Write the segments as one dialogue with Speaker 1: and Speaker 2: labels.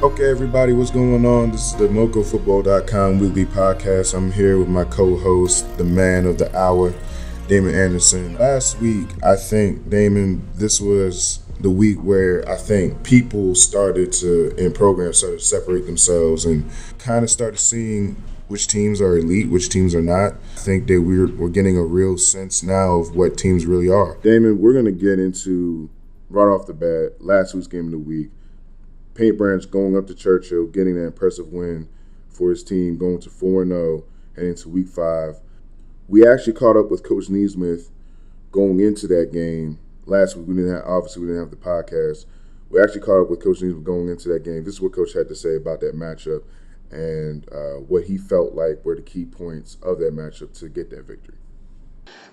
Speaker 1: Okay, everybody, what's going on? This is the Mocofootball.com weekly podcast. I'm here with my co-host, the man of the hour, Damon Anderson. Last week, I think, Damon, this was the week where I think people in programs started to separate themselves and kind of started seeing which teams are elite, which teams are not. I think that we're getting a real sense now of what teams really are. Damon, we're going to get into, right off the bat, last week's game of the week. Paint Branch going up to Churchill, getting an impressive win for his team, going to 4-0, heading into Week 5. We actually caught up with Coach Kneesmith going into that game. Last week, we didn't have the podcast. We actually caught up with Coach Kneesmith going into that game. This is what Coach had to say about that matchup and what he felt like were the key points of that matchup to get that victory.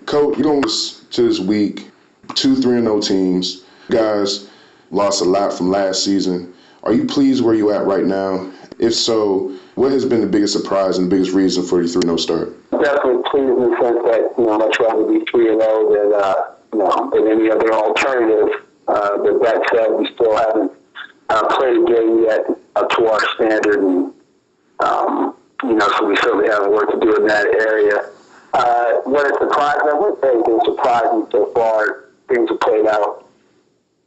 Speaker 2: Coach, you're going to this week, 2 3-0 teams. You guys lost a lot from last season. Are you pleased where you're at right now? If so, what has been the biggest surprise and the biggest reason for your 3-0 start?
Speaker 3: Definitely pleased in the sense that, much rather be 3-0 than any other alternative. But that said, we still haven't played a game yet up to our standard. And, so we certainly have work to do in that area. What has surprised me, I wouldn't say anything surprising so far. Things have played out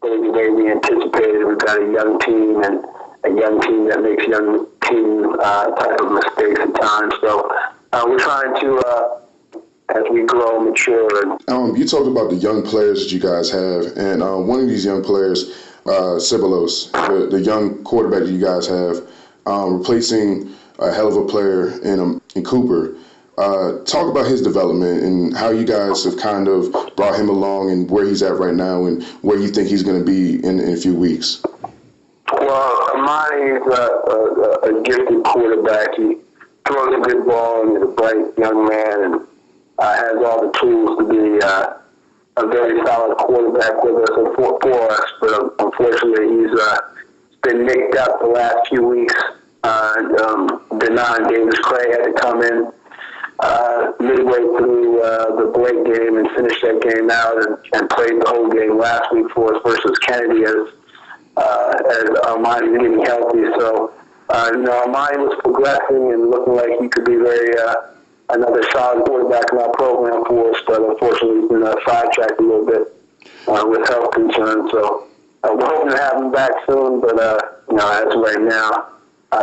Speaker 3: the way we anticipated. We've got a young team and a young team that makes young team type of mistakes at times. So we're trying to, as we grow, mature.
Speaker 2: You talked about the young players that you guys have, and one of these young players, Sibalos, the young quarterback that you guys have, replacing a hell of a player in Cooper. Talk about his development and how you guys have kind of brought him along and where he's at right now and where you think he's going to be in a few weeks.
Speaker 3: Well, Amani is a gifted quarterback. He throws a good ball and he's a bright young man and has all the tools to be a very solid quarterback with us and for us. But unfortunately, he's been nicked up the last few weeks. Damon Davis Clay had to come in midway through the Blake game and finish that game out and played the whole game last week for us versus Kennedy as Armani was getting healthy. So, Armani was progressing and looking like he could be another solid quarterback in our program for us, but unfortunately he's been sidetracked a little bit with health concerns. So we're hoping to have him back soon, but as of right now,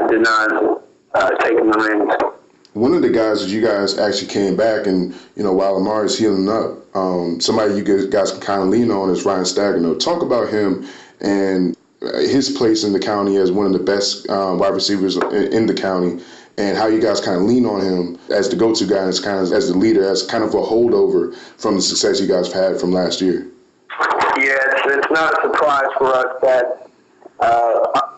Speaker 3: Denon's taking the reins.
Speaker 2: One of the guys that you guys actually came back and, while Amari's healing up, somebody you guys can kind of lean on is Ryan Stagano. Talk about him and his place in the county as one of the best wide receivers in the county and how you guys kind of lean on him as the go-to guy and as the leader, as kind of a holdover from the success you guys have had from last year.
Speaker 3: Yeah, it's not a surprise for us that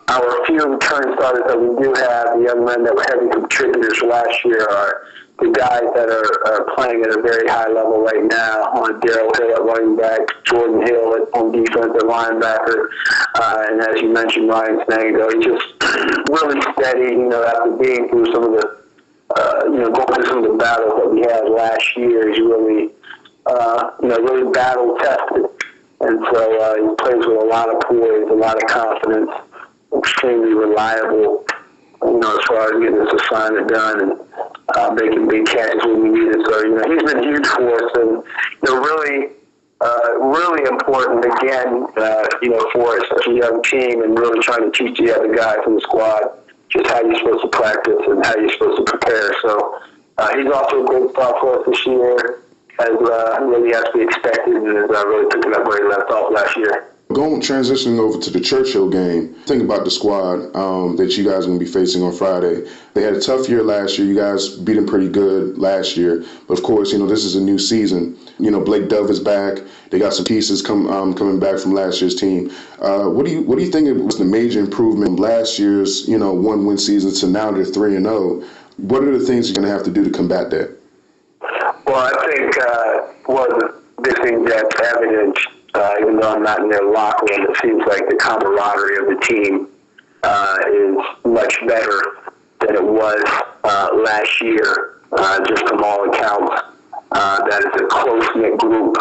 Speaker 3: our few return starters that we do have, the young men that were heavy contributors last year, are the guys that are playing at a very high level right now. On Darryl Hill at running back, Jordan Hill on defense at linebacker, and as you mentioned, Ryan Snago. He's just really steady. After being through some of the, going through some of the battles that we had last year, he's really, really battle tested. And so he plays with a lot of poise, a lot of confidence, extremely reliable, as far as getting this assignment done and making big catches when we need it. So, he's been huge for us and, really important, again, for such a young team and really trying to teach the other guys in the squad just how you're supposed to practice and how you're supposed to prepare. So he's also a great start for us this year, as really as we expected, and is really picking up where he left off last year.
Speaker 2: Transitioning over to the Churchill game, think about the squad that you guys are going to be facing on Friday. They had a tough year last year. You guys beat them pretty good last year. But, of course, this is a new season. Blake Dove is back. They got some pieces coming back from last year's team. What do you think was the major improvement from last year's, one-win season to now they're 3-0? What are the things you're going to have to do to combat that?
Speaker 3: Well, I think one of the big things that's evident, even though I'm not in their locker room, it seems like the camaraderie of the team is much better than it was last year, just from all accounts. That is a close-knit group.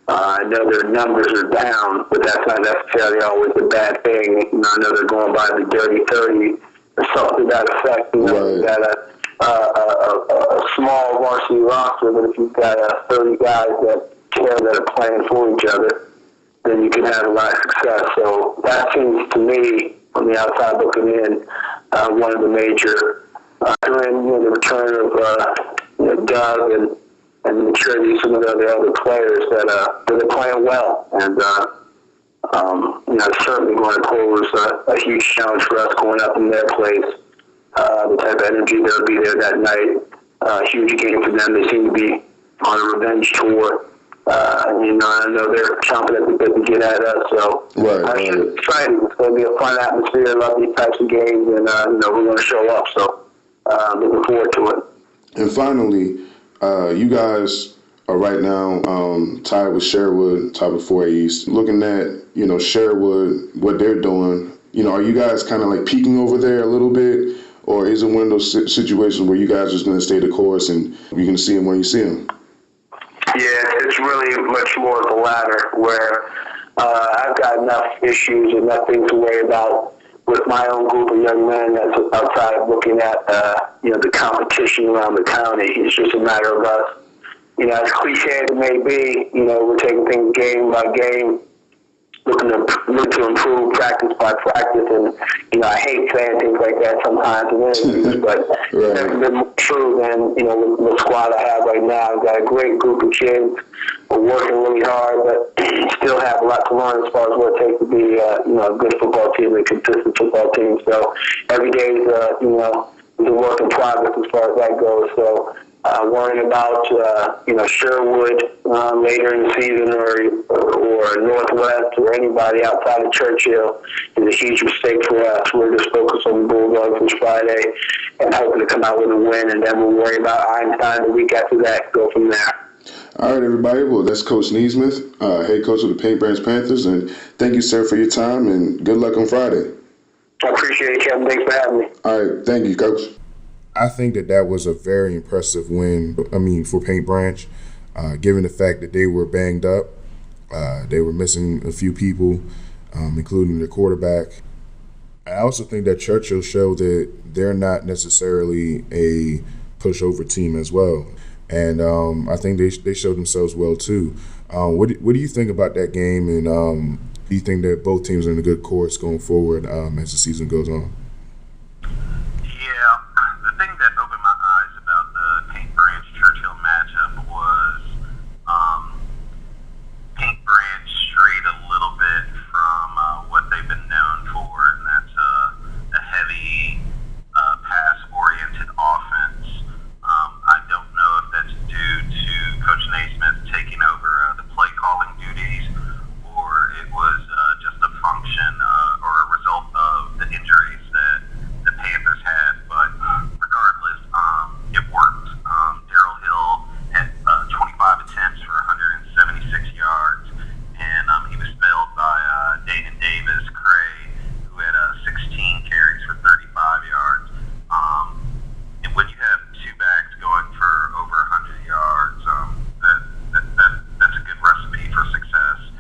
Speaker 3: I know their numbers are down, but that's not necessarily always a bad thing. I know they're going by the dirty 30 or something to that effect. Right. You got a small varsity roster, but if you've got 30 guys that are playing for each other, then you can have a lot of success. So that seems to me, on the outside looking in, one of the major, the return of Doug and the maturity of some of the other players that are playing well. And, it's certainly going to pose a huge challenge for us going up in their place. The type of energy that'll be there that night, huge game for them. They seem to be on a revenge tour. I know they're chomping at the bit to get at us. So it's exciting. It's going to be a fun atmosphere. I love these types of games, and we're going to show up. So looking forward to it.
Speaker 2: And finally, you guys are right now tied with Sherwood, top of 4A East. Looking at Sherwood, what they're doing. Are you guys kind of like peeking over there a little bit, or is it one of those situations where you guys are just going to stay the course and you're going to see them when you see them?
Speaker 3: Yeah, it's really much more of the latter, where I've got enough issues and enough things to worry about with my own group of young men that's outside of looking at the competition around the county. It's just a matter of us. As cliche as it may be, we're taking things game by game, looking to improve practice by practice. And, I hate saying things like that sometimes in interviews, but it's never been more true than, with the squad I have right now. I've got a great group of kids. We're working really hard, but still have a lot to learn as far as what it takes to be, a good football team and a consistent football team. So every day is, is a work in progress as far as that goes. So worrying about, Sherwood later in the season or Northwest or anybody outside of Churchill is a huge mistake for us. We're just focused on the Bulldogs this Friday and hoping to come out with a win, and then we'll worry about Einstein the week after that, go from there.
Speaker 2: All right, everybody. Well, that's Coach Kneesmith, head coach of the Paint Branch Panthers, and thank you, sir, for your time, and good luck on Friday.
Speaker 3: I appreciate it, Kevin. Thanks for having me.
Speaker 2: All right. Thank you, Coach.
Speaker 1: I think that was a very impressive win, for Paint Branch, given the fact that they were banged up. They were missing a few people, including their quarterback. I also think that Churchill showed that they're not necessarily a pushover team as well. And I think they showed themselves well, too. What do you think about that game, and do you think that both teams are in a good course going forward as the season goes on?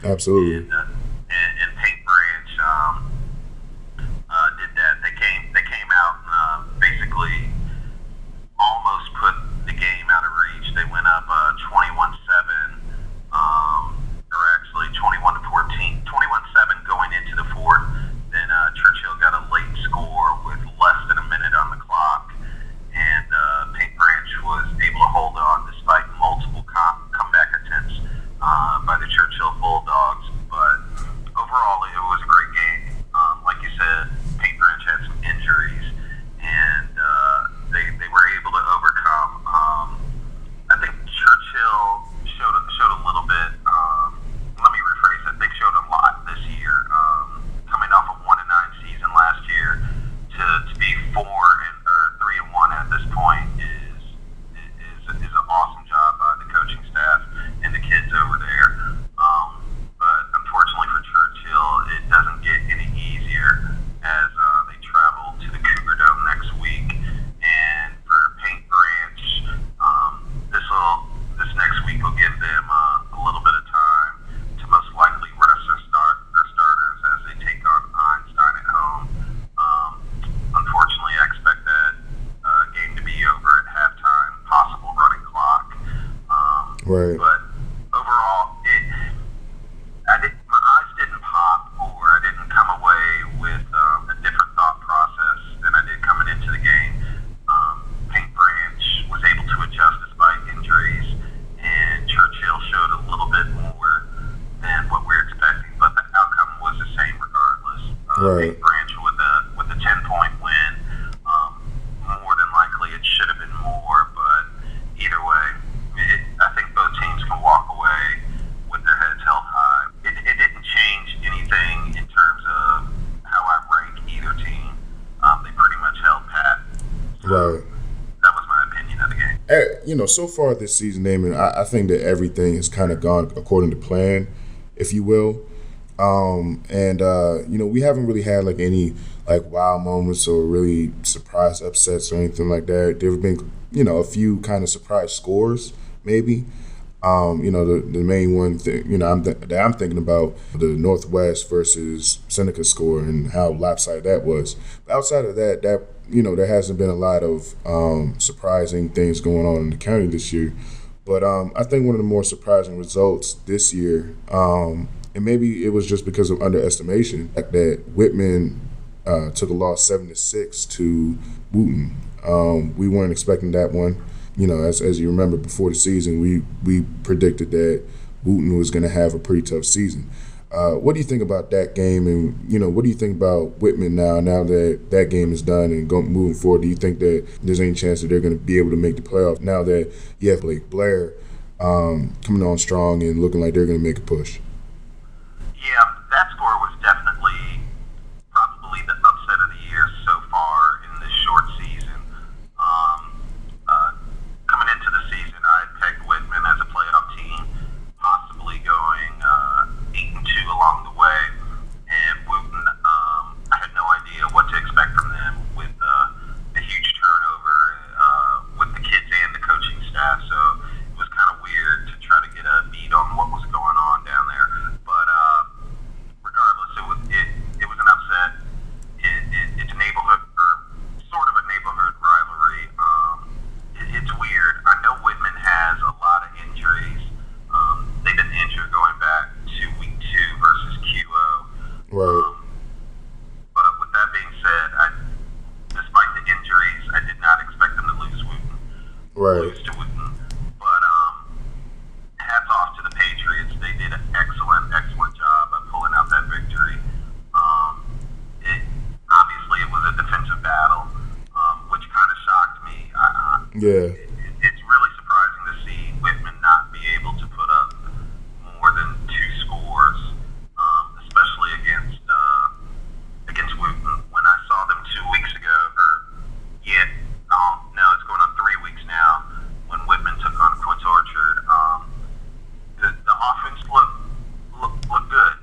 Speaker 1: Absolutely.
Speaker 4: And Paint Branch did that. They came out and basically almost put the game out of reach. They went up 21-7, or actually 21-14, 21-7 going into the fourth. Then Churchill got a late score with less than a minute on the clock, and Paint Branch was able to hold on despite multiple comeback attempts by the Churchill Bulldogs. But
Speaker 1: Right.
Speaker 4: Branch with a 10-point win. More than likely, it should have been more, but either way, I think both teams can walk away with their heads held high. It didn't change anything in terms of how I rank either team. They pretty much held pat. So
Speaker 1: Right.
Speaker 4: that was my opinion of the game.
Speaker 1: So far this season, Damon, I think that everything has kind of gone according to plan, if you will. We haven't really had like any like wow moments or really surprise upsets or anything like that. There have been, a few kind of surprise scores, maybe. The main one that I'm thinking about, the Northwest versus Seneca score and how lopsided that was. But outside of that, there hasn't been a lot of surprising things going on in the county this year. But I think one of the more surprising results this year, and maybe it was just because of underestimation, that Whitman took a loss 7-6 to Wootton. We weren't expecting that one. As you remember before the season, we predicted that Wootton was going to have a pretty tough season. What do you think about that game, and what do you think about Whitman now that game is done and moving forward? Do you think that there's any chance that they're going to be able to make the playoffs now that you have Blake Blair coming on strong and looking like they're going to make a push?
Speaker 4: Yeah, that score was definitely probably the upset of the year so far in this short season. Coming into the season, I had pegged Whitman as a playoff team, possibly going 8-2 along the way. And Wootton, I had no idea what to expect from them with the huge turnover with the kids and the coaching staff. So it was kind of weird to try to get a beat on what was going on down there. But regardless, it was an upset. It's a neighborhood, or sort of a neighborhood rivalry. It's weird. I know Whitman has a lot of injuries. They've been injured going back to week 2 versus QO.
Speaker 1: Right.
Speaker 4: But with that being said, despite the injuries, I did not expect them to lose
Speaker 1: Right.
Speaker 4: to Wootton. But hats off to the Patriots. They did an excellent job of pulling out that victory. Obviously it was a defensive battle, which kind of shocked me.
Speaker 1: Yeah.
Speaker 4: It's really surprising to see Whitman not be able to put up more than 2 scores, especially against Wootton. When I saw them 2 weeks ago, it's going on 3 weeks now, when Whitman took on Quince Orchard, the offense looked good.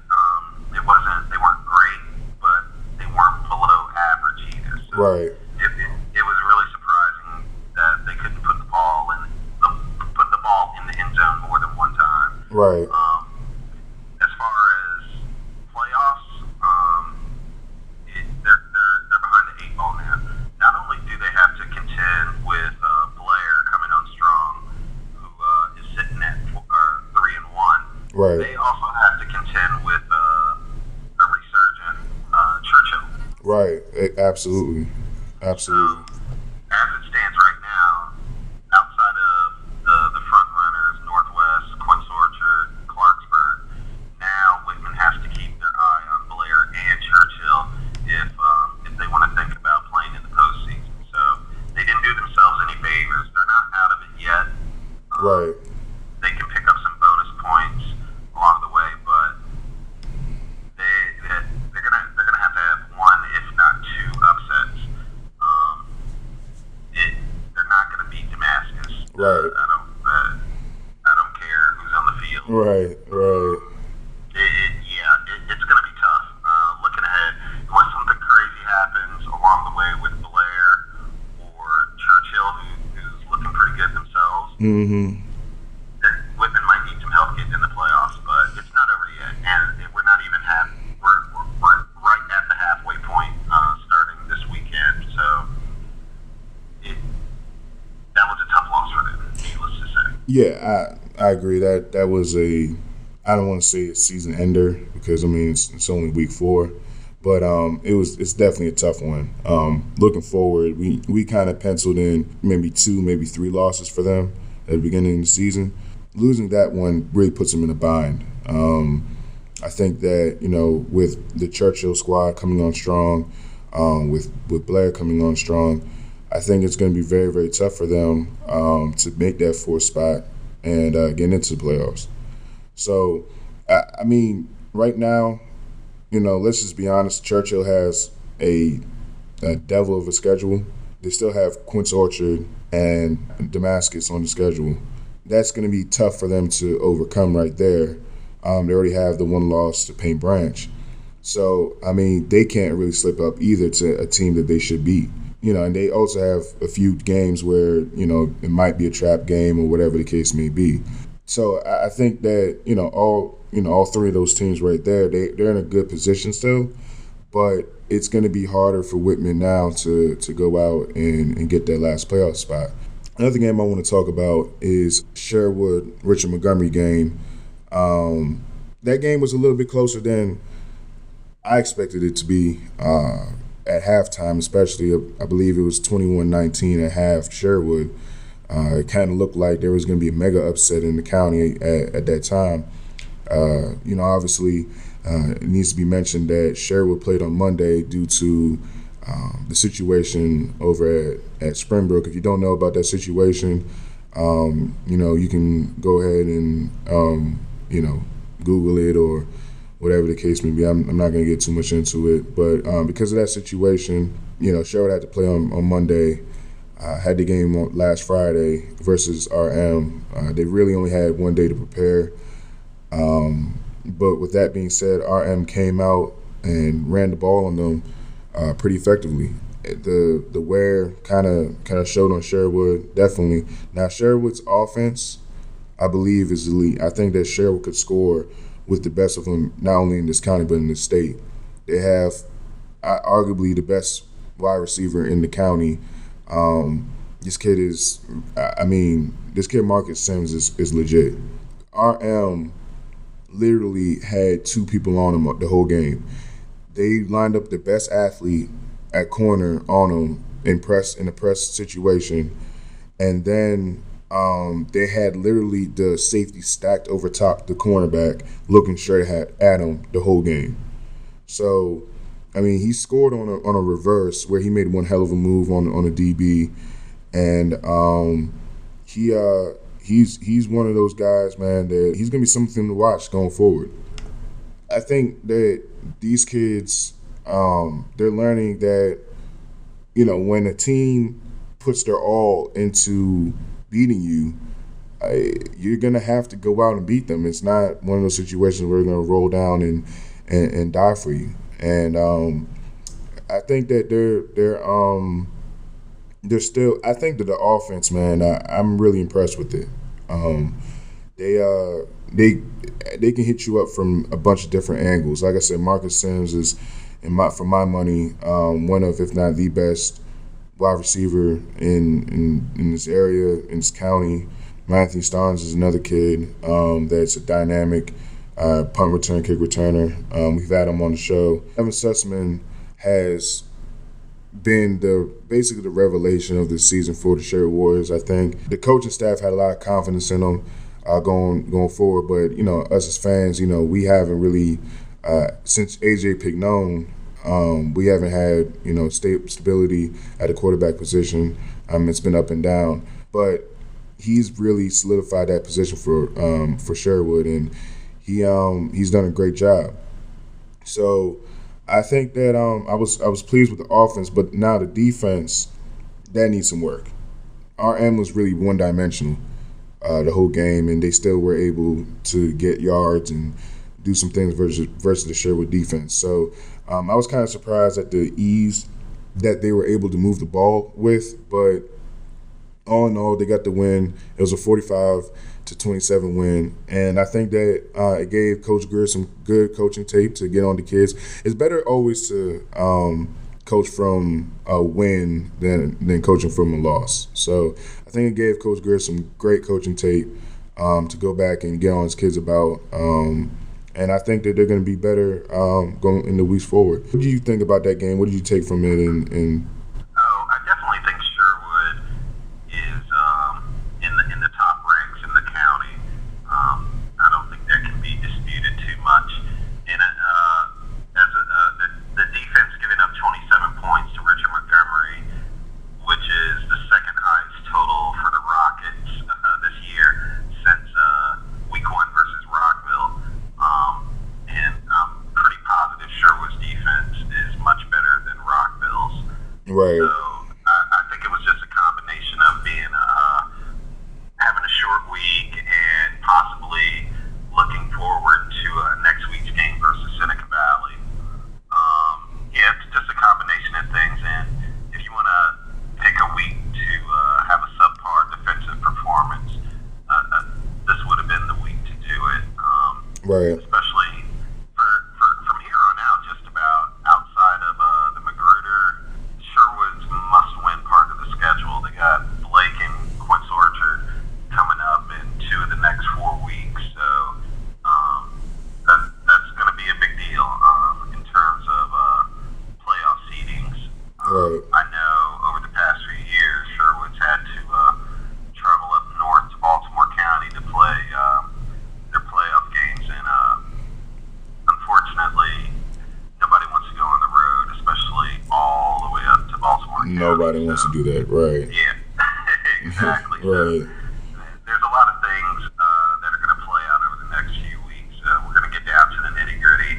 Speaker 4: They weren't great, but they weren't below average either. So
Speaker 1: Right.
Speaker 4: It was really surprising that they couldn't put the ball in the end zone more than one time.
Speaker 1: Right.
Speaker 4: As far as playoffs, they're behind the 8 ball now. Not only do they have to contend with Blair coming on strong, who is sitting at 3-1.
Speaker 1: Right.
Speaker 4: They also have to contend with a resurgent Churchill.
Speaker 1: Right. Absolutely.
Speaker 4: So, as it stands right now, outside of the front runners, Northwest, Quince Orchard, Clarksburg, now Whitman has to keep their eye on Blair and Churchill if they want to think about playing in the postseason. So they didn't do themselves any favors. They're not out of it yet.
Speaker 1: Right.
Speaker 4: They can pick up some bonus points along the way, but they're gonna have to have 1, if not 2 upsets. They're not gonna beat Damascus.
Speaker 1: Right.
Speaker 4: I don't care who's on the field.
Speaker 1: Right.
Speaker 4: It's gonna be tough. Looking ahead, unless something crazy happens along the way with Blair or Churchill, who's looking pretty good themselves.
Speaker 1: Mm-hmm.
Speaker 4: Whitman might need some help getting in the playoffs, but it's not over yet, and we're not even we're right at the halfway point starting this weekend. So that was a tough loss for them, needless to say.
Speaker 1: Yeah, I agree. That was I don't want to say a season ender because it's only week 4, but it's definitely a tough one. Looking forward, we kind of penciled in maybe 2, maybe 3 losses for them at the beginning of the season. Losing that one really puts them in a bind. I think that, with the Churchill squad coming on strong, with Blair coming on strong, I think it's going to be very, very tough for them to make that fourth spot and get into the playoffs. So, I mean, right now, let's just be honest. Churchill has a devil of a schedule. They still have Quince Orchard and Damascus on the schedule. That's going to be tough for them to overcome right there. They already have the one loss to Paint Branch. So, I mean, they can't really slip up either to a team that they should beat. And they also have a few games where, it might be a trap game or whatever the case may be. So I think that, all three of those teams right there, they're in a good position still. But it's going to be harder for Whitman now to go out and get that last playoff spot. Another game I want to talk about is Sherwood Richard Montgomery game. That game was a little bit closer than I expected it to be at halftime, especially. I believe it was 21-19 at half Sherwood. It kind of looked like there was going to be a mega upset in the county at that time. Obviously, it needs to be mentioned that Sherwood played on Monday due to the situation over at Springbrook. If you don't know about that situation, you can go ahead and, Google it or whatever the case may be. I'm not going to get too much into it. But because of that situation, Sherwood had to play on Monday. Had the game on last Friday versus RM. They really only had 1 day to prepare. But with that being said, RM came out and ran the ball on them pretty effectively. The wear kind of showed on Sherwood, definitely. Now, Sherwood's offense, I believe, is elite. I think that Sherwood could score with the best of them, not only in this county but in the state. They have arguably the best wide receiver in the county. This kid Marcus Sims is legit. RM literally had two people on him the whole game. They lined up the best athlete at corner on him in a press situation, and then they had literally the safety stacked over top the cornerback, looking straight at him the whole game. So, I mean, he scored on a reverse where he made one hell of a move on a DB, and he's one of those guys, man, that he's gonna be something to watch going forward. I think that these kids, they're learning that, when a team puts their all into beating you, you're gonna have to go out and beat them. It's not one of those situations where they're gonna roll down and die for you. And I think that they're still. I think that the offense, man, I'm really impressed with it. They can hit you up from a bunch of different angles. Like I said, Marcus Sims is, for my money, one of, if not the best wide receiver in this area, in this county. Matthew Starnes is another kid that's a dynamic punt return, kick returner. We've had him on the show. Evan Sussman has been basically the revelation of the season for the Sherwood Warriors. I think the coaching staff had a lot of confidence in him going forward. But us as fans, we haven't really since AJ Pignon, we haven't had stability at the quarterback position. It's been up and down, but he's really solidified that position for Sherwood, and he's done a great job. So I think that I was pleased with the offense, but now the defense, that needs some work. RM was really one-dimensional the whole game, and they still were able to get yards and do some things versus the Sherwood defense. So I was kind of surprised at the ease that they were able to move the ball with, but all in all, they got the win. It was a 45-27 win, and I think that it gave Coach Greer some good coaching tape to get on the kids. It's better always to coach from a win than coaching from a loss. So I think it gave Coach Greer some great coaching tape to go back and get on his kids about. And I think that they're going to be better going in the weeks forward. What do you think about that game? What did you take from it?
Speaker 4: I definitely think Sherwood is in the top ranks in the county. I don't think that can be disputed too much.
Speaker 1: Right.
Speaker 4: So I think it was just a combination of being having a short week and possibly looking forward to next week's game versus Seneca Valley. Yeah, it's just a combination of things. And if you want to take a week to have a subpar defensive performance, this would have been the week to do it.
Speaker 1: Right.
Speaker 4: Especially from here on out, just about outside of the Magruder, Sherwood's must-win part of the schedule. They got Blake and Quince Orchard coming up in 2 of the next 4 weeks. So that's going to be a big deal in terms of playoff seedings.
Speaker 1: Right.
Speaker 4: I know over the past few years, Sherwood's had to travel up north to Baltimore County to play their playoff games, and unfortunately, nobody wants to go on the road, especially all the way up to Baltimore County.
Speaker 1: Nobody wants to do that. Right.
Speaker 4: Yeah, exactly.
Speaker 1: Right.
Speaker 4: So, there's a lot of things that are going to play out over the next few weeks. We're going to get down to the nitty-gritty.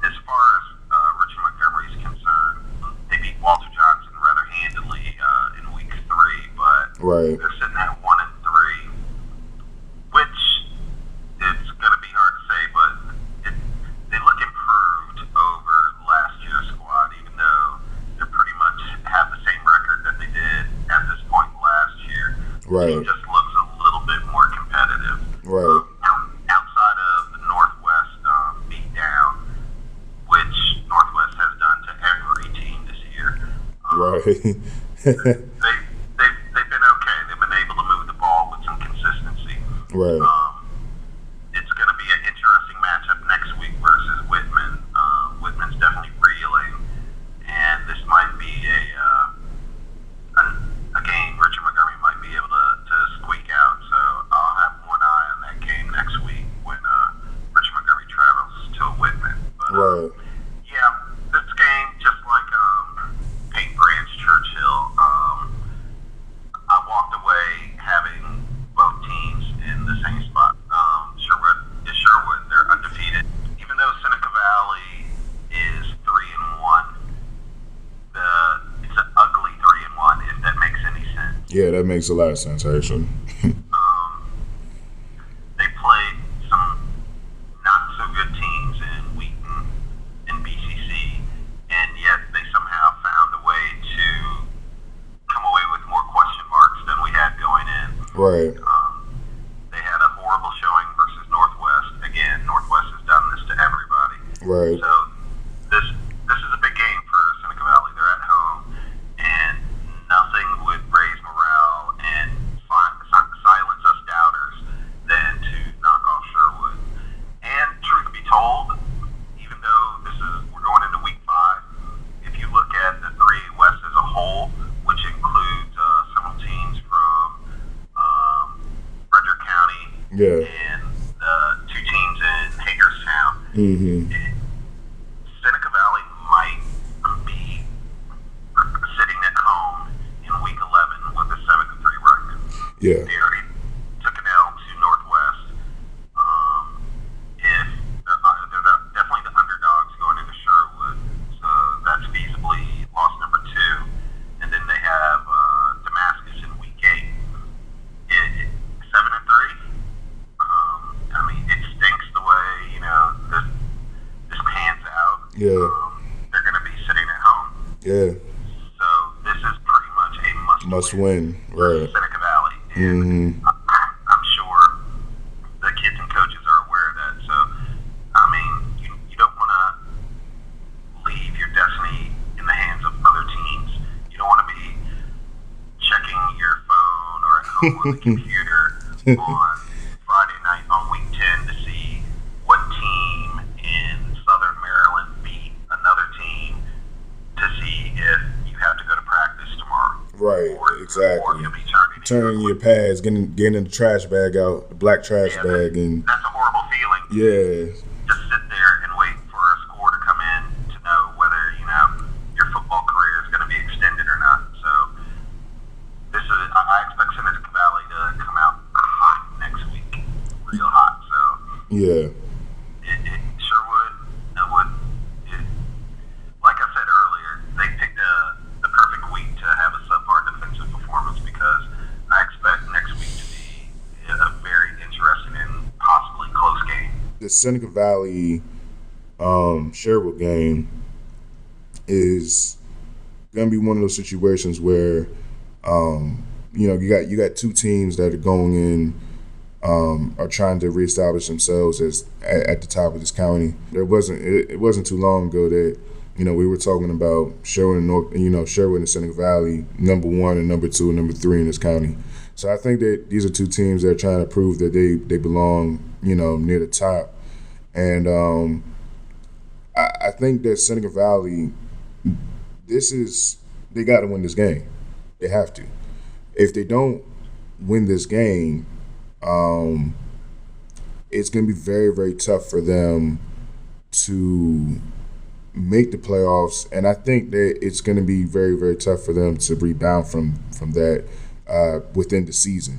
Speaker 4: As far as Richard Montgomery is concerned, they beat Walter Johnson rather handily in week 3, but
Speaker 1: Right.
Speaker 4: they're sitting at 1-3, which it's going to be hard to say, but they look improved over last year's squad, even though they pretty much have the same record that they did at this point last year.
Speaker 1: Right.
Speaker 4: It just looks a little bit more competitive.
Speaker 1: Right.
Speaker 4: Outside of the Northwest beatdown, which Northwest has done to every team this year.
Speaker 1: Right.
Speaker 4: They've been okay. They've been able to move the ball with some consistency.
Speaker 1: Right.
Speaker 4: It's going to be an interesting matchup next week versus Whitman. Whitman's definitely reeling, and this might be a game Richard Montgomery might be able to squeak out. So I'll have one eye on that game next week when Richard Montgomery travels to Whitman. But,
Speaker 1: Right.
Speaker 4: yeah, this game, just like Paint Branch Churchill, I walked away having both teams in the same spot. Sherwood, they're undefeated. Even though Seneca Valley is 3-1, it's an ugly 3-1, if that makes any sense.
Speaker 1: Yeah, that makes a lot of sense, actually.
Speaker 4: They played some not so good teams in Wheaton and BCC, and yet they somehow found a way to come away with more question marks than we had going in.
Speaker 1: Right.
Speaker 4: They had a horrible showing versus Northwest. Again, Northwest has done this to everybody.
Speaker 1: Right.
Speaker 4: So this is a big game for Seneca Valley. They're at home, and nothing would raise morale and silence us doubters than to knock off Sherwood. And truth be told, even though we're going into week 5, if you look at the 3 West as a whole, which includes several teams from Frederick County
Speaker 1: Yeah.
Speaker 4: and 2 teams in Hagerstown,
Speaker 1: Mm-hmm.
Speaker 4: Seneca Valley might be sitting at home in week 11 with a 7-3 record.
Speaker 1: Yeah.
Speaker 4: They already took an L to Northwest. If they're definitely the underdogs going into Sherwood, so that's feasibly loss number 2. And then they have Damascus in week 8. 7-3. I mean, it stinks the way this pans out.
Speaker 1: Yeah.
Speaker 4: They're going to be sitting at home.
Speaker 1: Yeah.
Speaker 4: So this is pretty much a
Speaker 1: Must win. Right.
Speaker 4: Seneca Valley. And
Speaker 1: Mm-hmm.
Speaker 4: I'm sure the kids and coaches are aware of that. So, I mean, you don't want to leave your destiny in the hands of other teams. You don't want to be checking your phone or at home on the computer on Friday night on week 10 to see what team in Southern Maryland beat another team to see if you have to go to practice tomorrow.
Speaker 1: Right.
Speaker 4: Or
Speaker 1: Exactly.
Speaker 4: you'll be
Speaker 1: Turning your pads, getting the trash bag out, the black trash bag, and
Speaker 4: that's a horrible feeling.
Speaker 1: yeah.
Speaker 4: Just sit there and wait for a score to come in to know whether your football career is going to be extended or not. So I expect Seneca Valley to come out hot next week, real hot. So
Speaker 1: Yeah.
Speaker 4: Sherwood would, like I said earlier, they picked the
Speaker 1: Seneca Valley Sherwood game is going to be one of those situations where you got two teams that are going in, are trying to reestablish themselves as at the top of this county. It wasn't too long ago that we were talking about Sherwood and Seneca Valley, number 1 and number 2 and number 3 in this county. So I think that these are two teams that are trying to prove that they belong, near the top. And I think that Seneca Valley, they got to win this game. They have to. If they don't win this game, it's going to be very, very tough for them to make the playoffs, and I think that it's going to be very, very tough for them to rebound from that within the season.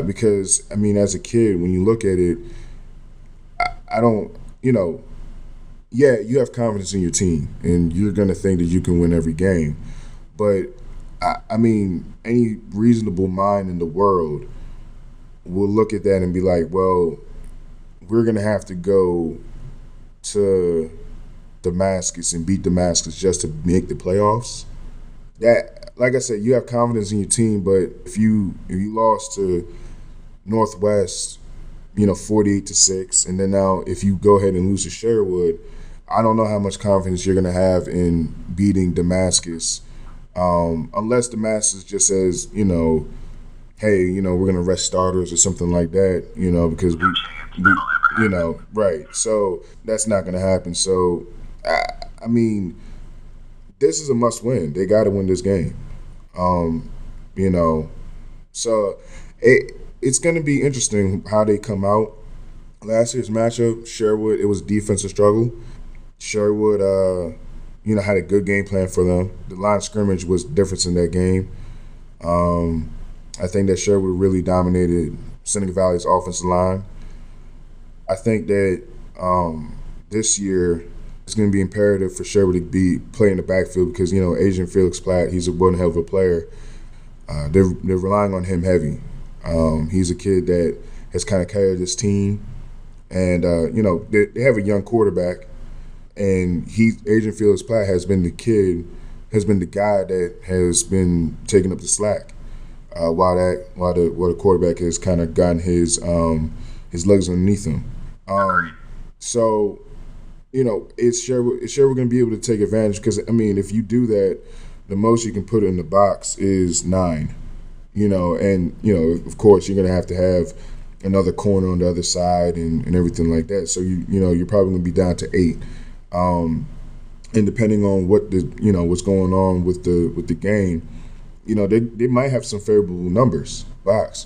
Speaker 1: Because, as a kid, when you look at it, I don't, yeah, you have confidence in your team, and you're going to think that you can win every game. But, any reasonable mind in the world will look at that and be like, well, we're going to have to go to Damascus and beat Damascus just to make the playoffs. That, like I said, you have confidence in your team, but if you lost to Northwest, 48-6, and then now if you go ahead and lose to Sherwood, I don't know how much confidence you're going to have in beating Damascus, unless Damascus just says, hey, we're going to rest starters or something like that, because we right. So that's not going to happen. So, this is a must-win. They got to win this game. So it's going to be interesting how they come out. Last year's matchup, Sherwood, it was a defensive struggle. Sherwood, had a good game plan for them. The line of scrimmage was the difference in that game. I think that Sherwood really dominated Seneca Valley's offensive line. I think that this year it's going to be imperative for Sherwood to be playing the backfield because, Adrian Felix Platt, he's one hell of a player. They're relying on him heavy. He's a kid that has kind of carried this team. And, they have a young quarterback. And Adrian Felix Platt has been the guy that has been taking up the slack while the quarterback has kind of gotten his legs underneath him. So, is Sherwood going to be able to take advantage? Because, if you do that, the most you can put in the box is 9. Of course, you're going to have another corner on the other side and everything like that. So, you're probably going to be down to 8. And depending on what's going on with the game, they might have some favorable numbers box.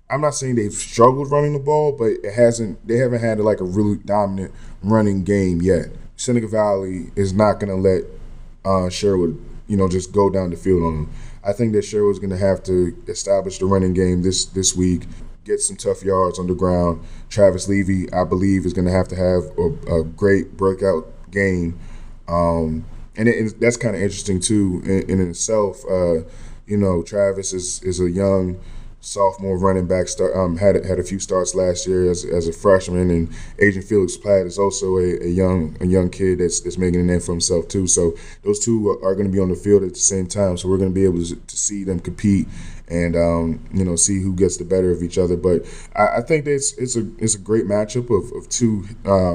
Speaker 1: I'm not saying they've struggled running the ball, but they haven't had like a really dominant running game yet. Seneca Valley is not going to let Sherwood, just go down the field on them. I think that Sherwood's going to have to establish the running game this week, get some tough yards on the ground. Travis Levy, I believe, is going to have a great breakout game. And that's kind of interesting, too, in itself. Travis is a young sophomore running back, had a few starts last year as a freshman, and Adrian Felix Platt is also a young kid that's making a name for himself too. So those two are going to be on the field at the same time. So we're going to be able to see them compete and see who gets the better of each other. But I think that it's a great matchup of two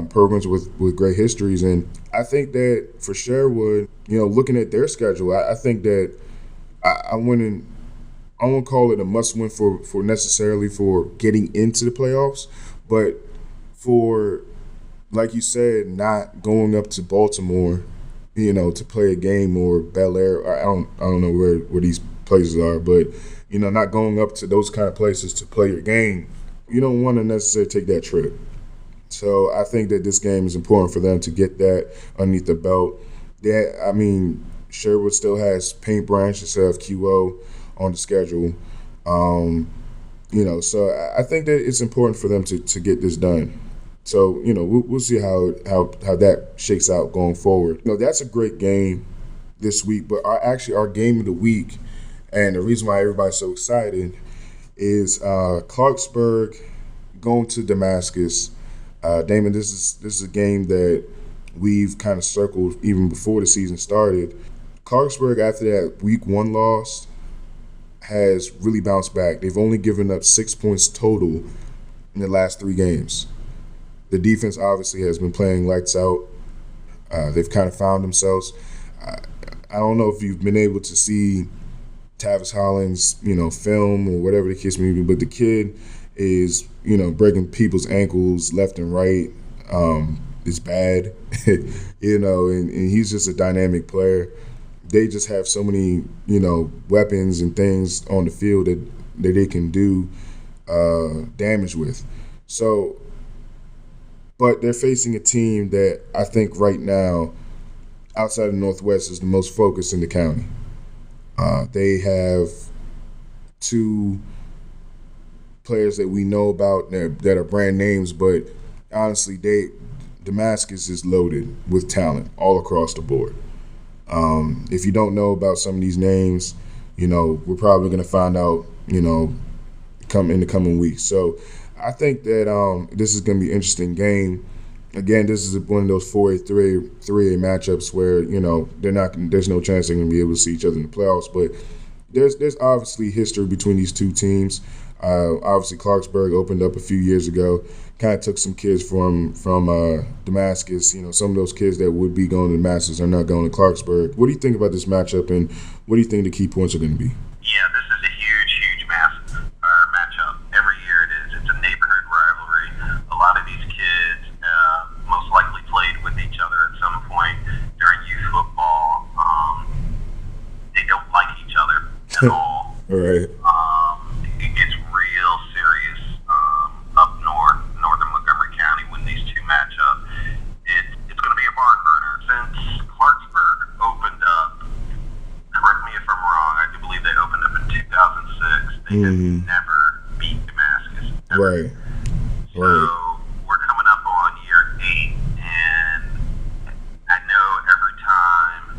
Speaker 1: programs with great histories, and I think that for Sherwood, looking at their schedule, I think that I wouldn't call it a must-win for necessarily for getting into the playoffs, but for, like you said, not going up to Baltimore, to play a game, or Bel Air. I don't know where these places are, but not going up to those kind of places to play your game. You don't want to necessarily take that trip. So I think that this game is important for them to get that underneath the belt. Sherwood still has Paint Branch instead of QO on the schedule. So I think that it's important for them to get this done. So, we'll see how that shakes out going forward. That's a great game this week, but our game of the week, and the reason why everybody's so excited, is Clarksburg, going to Damascus, Damon, this is a game that we've kind of circled even before the season started. Clarksburg, after that week 1 loss, has really bounced back. They've only given up 6 points total in the last 3 games. The defense obviously has been playing lights out. They've kind of found themselves. I don't know if you've been able to see Tavis Hollins, film or whatever the case may be, but the kid is, breaking people's ankles left and right. It's bad, and he's just a dynamic player. They just have so many, weapons and things on the field that they can do damage with. So, but they're facing a team that I think right now, outside of Northwest, is the most focused in the county. They have 2 players that we know about that are brand names, but honestly, Damascus is loaded with talent all across the board. If you don't know about some of these names, we're probably going to find out, come in the coming weeks. So I think that this is going to be an interesting game. Again, this is one of those 4A, 3A matchups where, there's no chance they're going to be able to see each other in the playoffs. But there's obviously history between these 2 teams. Obviously, Clarksburg opened up a few years ago, kind of took some kids from Damascus. Some of those kids that would be going to Damascus are not going to Clarksburg. What do you think about this matchup, and what do you think the key points are going to be?
Speaker 4: Yeah, this is a huge matchup. Every year it is. It's a neighborhood rivalry. A lot of these kids most likely played with each other at some point during youth football. They don't like each other at all.
Speaker 1: All right.
Speaker 4: It gets real serious up northern Montgomery County when these 2 match up. It's going to be a barn burner. Since Clarksburg opened up, correct me if I'm wrong, I do believe they opened up in 2006. They have never beat Damascus. Ever.
Speaker 1: Right.
Speaker 4: So we're coming up on year 8, and I know every time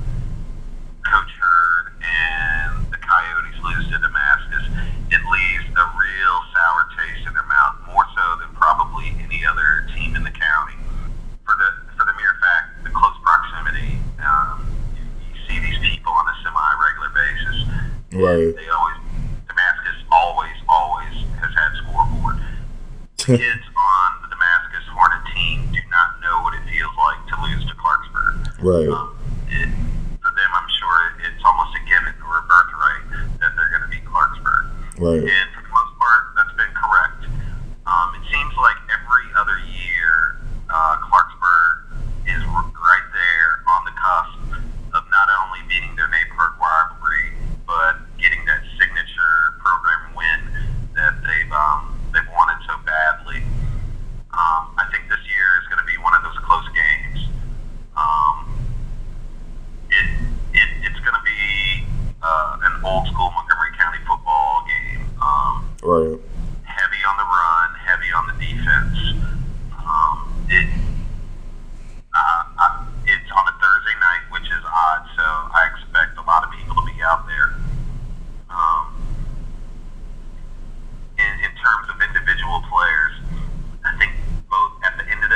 Speaker 4: Coach Hurd and the Coyotes lose to Damascus, it leaves a real sour taste in their mouth, more so than probably any other team in the county. For the mere fact, the close proximity, you see these people on a semi-regular basis.
Speaker 1: Right.
Speaker 4: Damascus always has had scoreboard. The kids on the Damascus Hornet team do not know what it feels like to lose to Clarksburg.
Speaker 1: Right.
Speaker 4: For them, I'm sure it's almost a given or a birthright that they're going to beat Clarksburg.
Speaker 1: Right.
Speaker 4: And for the most part, that's been correct. It seems like every other year, Clarksburg is right there on the cusp of not only beating their neighborhood rivalry, but getting that signature program win that they've wanted so badly. I think this year is going to be one of those close games. It's going to be an old school Montgomery County football game.
Speaker 1: Right.
Speaker 4: Heavy on the run, heavy on the defense. It's on a Thursday night, which is odd, so I expect a lot of people to be out there. In terms of individual players, I think both at the end of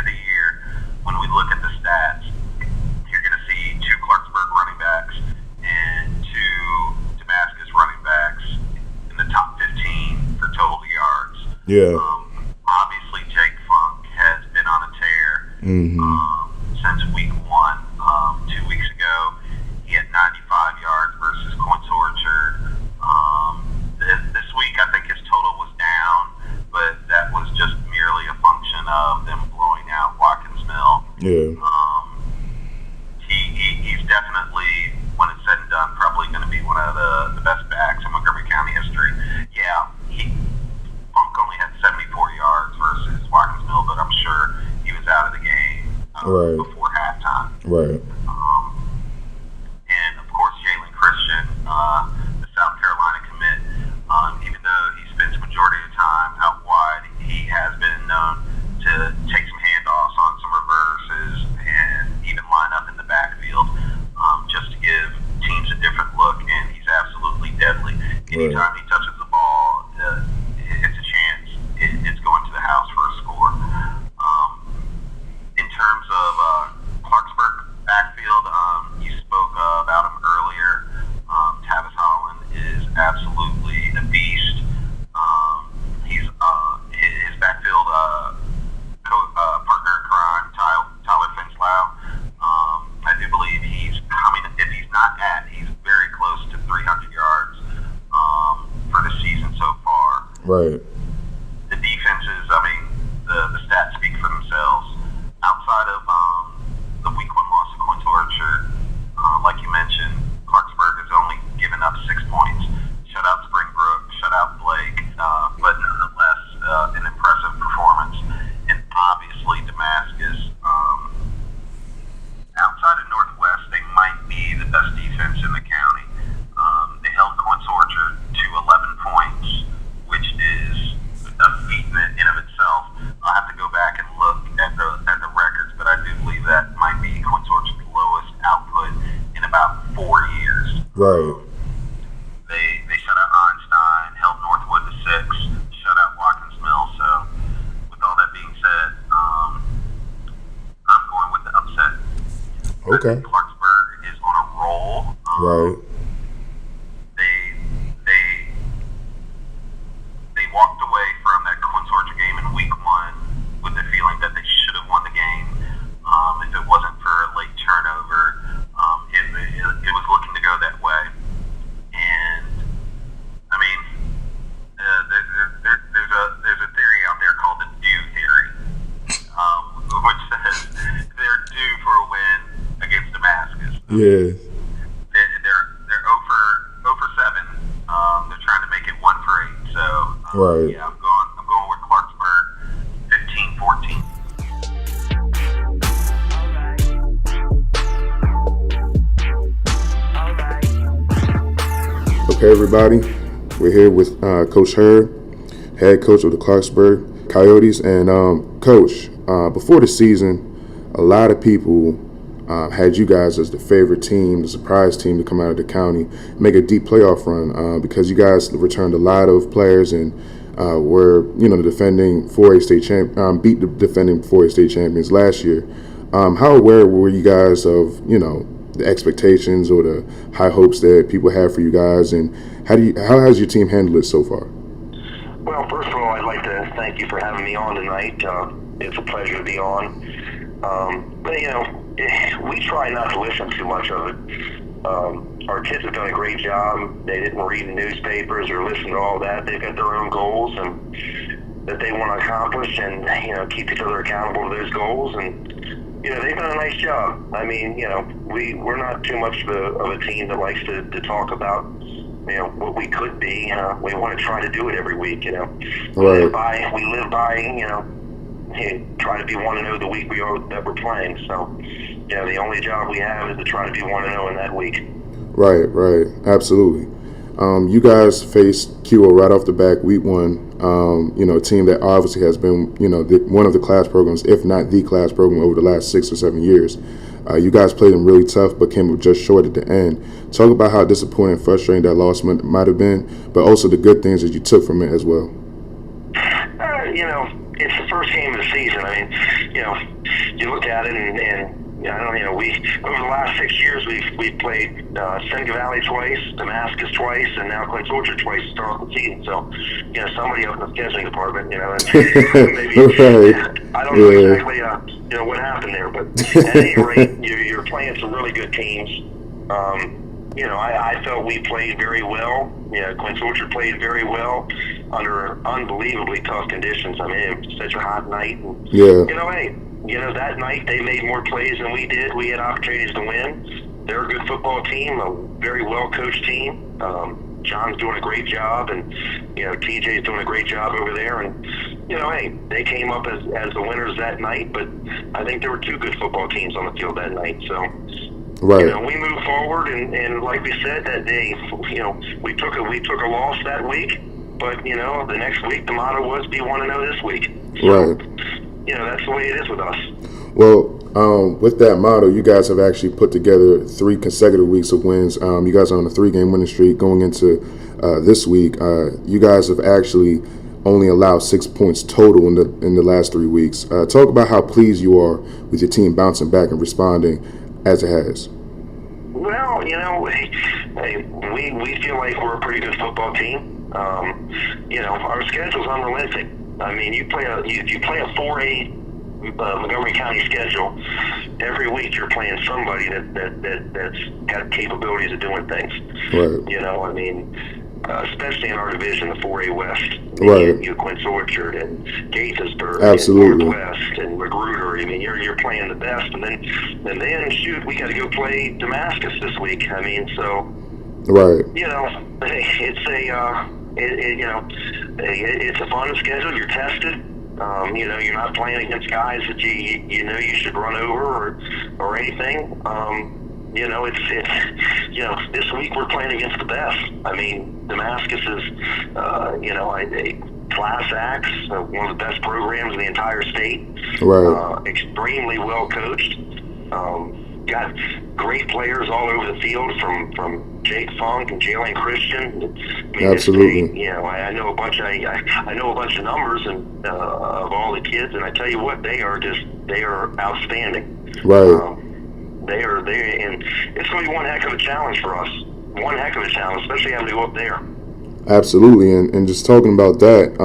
Speaker 4: the year, when we look at the stats, you're going to see 2 Clarksburg running backs and 2 Damascus running backs in the top 15 for total yards.
Speaker 1: Yeah.
Speaker 4: Obviously, Jake Funk has been on a tear since week 1. 2 weeks ago, he had 95 yards versus Quince Orchard. This week, I think his total was down, but that was just merely a function of them blowing out Watkins Mill.
Speaker 1: Yeah.
Speaker 4: He's definitely, when it's said and done, probably going to be one of the best backs in Montgomery County history. Yeah, Funk only had 74 yards versus Watkins Mill, but I'm sure he was out of the game before halftime.
Speaker 1: Right.
Speaker 4: And of course, Jalen Christian, the South Carolina commit, even though he spends the majority of the time out wide, he has been known to take some handoffs on some reverses and even line up in the backfield just to give teams a different look, and he's absolutely deadly. Anytime he touches the ball, it's a chance it's going
Speaker 1: Right.
Speaker 4: They shut out Einstein, held Northwood to 6, shut out Watkins Mill. So, with all that being said, I'm going with the upset.
Speaker 1: Okay.
Speaker 4: I think Clarksburg is on a roll.
Speaker 1: Right.
Speaker 4: They walked away from that Quince game in week 1 with the feeling that they should have won the game. If it wasn't for a late turnover, it was looking to go that way. And I mean, there's a theory out there called the due theory, which says they're due for a win against Damascus.
Speaker 1: Yeah.
Speaker 4: They're 0 for 7. They're trying to make it 1 for 8. So
Speaker 1: right.
Speaker 4: Yeah, I'm going with Clarksburg, 15-14.
Speaker 1: Okay, everybody, we're here with Coach Hurd, head coach of the Clarksburg Coyotes. And Coach, before the season, a lot of people had you guys as the favorite team, the surprise team to come out of the county, make a deep playoff run because you guys returned a lot of players and were, the defending 4A state beat the defending 4A state champions last year. How aware were you guys of, the expectations or the high hopes that people have for you guys, and how has your team handled it so far?
Speaker 5: Well, first of all, I'd like to thank you for having me on tonight. It's a pleasure to be on. But we try not to listen too much of it. Our kids have done a great job. They didn't read the newspapers or listen to all that. They've got their own goals and that they want to accomplish, and keep each other accountable to those goals. And they've done a nice job. I mean, we're not too much of a team that likes to talk about, what we could be. We want to try to do it every week, We live by, try to be 1-0 the week that we're playing. So, the only job we have is to try to be 1-0 in that week.
Speaker 1: Right. Absolutely. You guys faced QO right off the back, week 1. A team that obviously has been, one of the class programs, if not the class program, over the last 6 or 7 years. You guys played them really tough, but came up just short at the end. Talk about how disappointing and frustrating that loss might have been, but also the good things that you took from it as well.
Speaker 5: It's the first game of the season. I mean, you look at it and we over the last 6 years we've played Seneca Valley twice, Damascus twice, and now Quince twice to start off the season. So, somebody up in the scheduling department, maybe I don't know exactly what happened there, but at any rate, you're playing some really good teams. I felt we played very well. Quince Orchard played very well under unbelievably tough conditions. I mean, it was such a hot night. And, that night they made more plays than we did. We had opportunities to win. They're a good football team, a very well-coached team. John's doing a great job, and, TJ's doing a great job over there. And, they came up as the winners that night, but I think there were 2 good football teams on the field that night. So, we moved forward, and like we said that day, we took a loss that week, but, the next week the motto was be 1-0 this week. So, that's the way it is with us.
Speaker 1: Well, with that motto, you guys have actually put together 3 consecutive weeks of wins. You guys are on a 3-game winning streak going into this week. You guys have actually only allowed 6 points total in the last 3 weeks. Talk about how pleased you are with your team bouncing back and responding as it has.
Speaker 5: Well, we feel like we're a pretty good football team. Our schedule's unrelenting. I mean, you play a 4A Montgomery County schedule. Every week you're playing somebody that's got capabilities of doing things.
Speaker 1: Right.
Speaker 5: Especially in our division, the 4A West.
Speaker 1: Right.
Speaker 5: Quince Orchard and Gaithersburg.
Speaker 1: Absolutely.
Speaker 5: And Northwest and Magruder. you're playing the best, and then shoot, we got to go play Damascus this week.
Speaker 1: Right.
Speaker 5: It's a fun schedule. You're tested. You're not playing against guys that you should run over or anything. This week we're playing against the best. I mean, Damascus is, a class acts, one of the best programs in the entire state.
Speaker 1: Right.
Speaker 5: Extremely well coached. got great players all over the field, from Jake Funk and Jalen Christian. I mean,
Speaker 1: absolutely.
Speaker 5: I know a bunch. I know a bunch of numbers and of all the kids, and I tell you what, they are outstanding.
Speaker 1: Right.
Speaker 5: And it's going to be one heck of a challenge for us. One heck of a challenge, especially having to go up there.
Speaker 1: Absolutely, and just talking about that,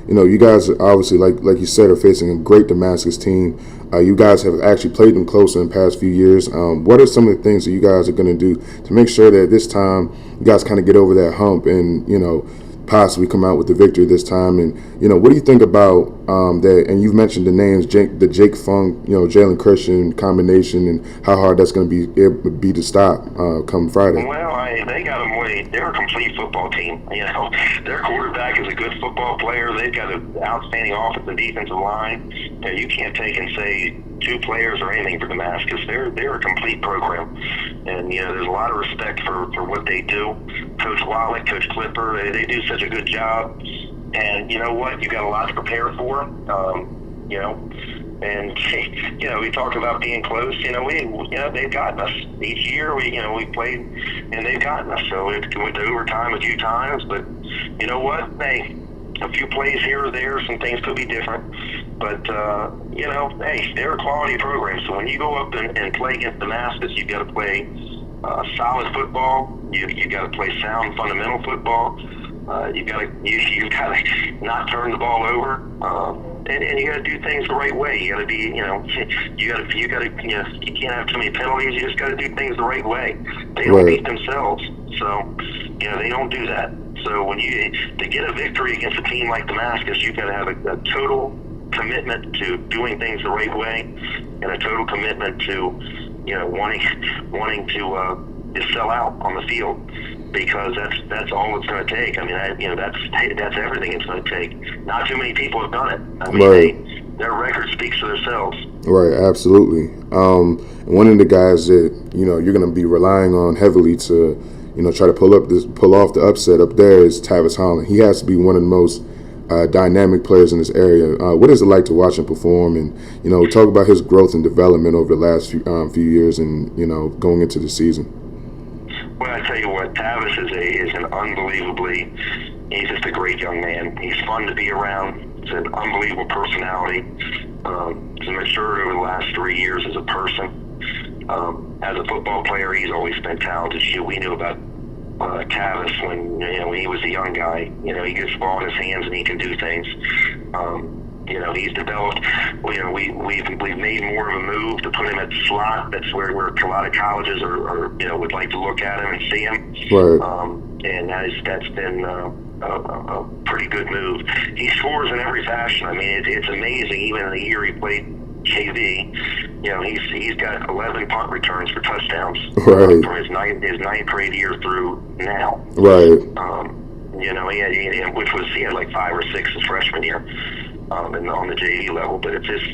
Speaker 1: you guys obviously, like you said, are facing a great Damascus team. You guys have actually played them closer in the past few years. What are some of the things that you guys are going to do to make sure that this time you guys kind of get over that hump and, possibly come out with the victory this time? And, what do you think about that? And you've mentioned the names, the Jake Funk, Jalen Christian combination, and how hard that's going to be to stop come Friday.
Speaker 5: Well, they got them way. They're a complete football team. Their quarterback is a good football player. They've got an outstanding offensive and defensive line. You can't take and say two players or anything for Damascus. They're a complete program, and there's a lot of respect for what they do. Coach Wallach, Coach Clipper, they do such a good job. And you know what? You got a lot to prepare for. And we talk about being close. They've gotten us each year. We played, and they've gotten us. So it went to overtime a few times, but you know what? Hey, a few plays here or there, some things could be different. But hey, they're a quality program. So when you go up and play against Damascus, you've got to play solid football. You got to play sound fundamental football. You got to not turn the ball over. And you got to do things the right way. You got to be, you can't have too many penalties. You just got to do things the right way. They don't beat themselves, so they don't do that. So to get a victory against a team like Damascus, you've got to have a total commitment to doing things the right way, and a total commitment to wanting to sell out on the field. Because that's all it's going to take. I mean, that's everything it's going to take. Not too many people have done it. I mean, their record speaks for themselves.
Speaker 1: Right, absolutely. And one of the guys that you're going to be relying on heavily to try to pull off the upset up there is Tavis Holland. He has to be one of the most dynamic players in this area. What is it like to watch him perform, and talk about his growth and development over the last few years, and going into the season?
Speaker 5: Well, I tell you what, Tavis is an unbelievably, he's just a great young man. He's fun to be around. He's an unbelievable personality. He's matured over the last 3 years as a person. As a football player, he's always been talented. We knew about Tavis when he was a young guy. He gets the ball in his hands and he can do things. He's developed. We've made more of a move to put him at the slot. That's where a lot of colleges are would like to look at him and see him.
Speaker 1: Right.
Speaker 5: And that's been a pretty good move. He scores in every fashion. I mean, it's amazing. Even in the year he played KV, he's got 11 punt returns for touchdowns
Speaker 1: from
Speaker 5: his ninth grade year through now.
Speaker 1: Right.
Speaker 5: He had like 5 or 6 his freshman year. And on the JV level, but it's just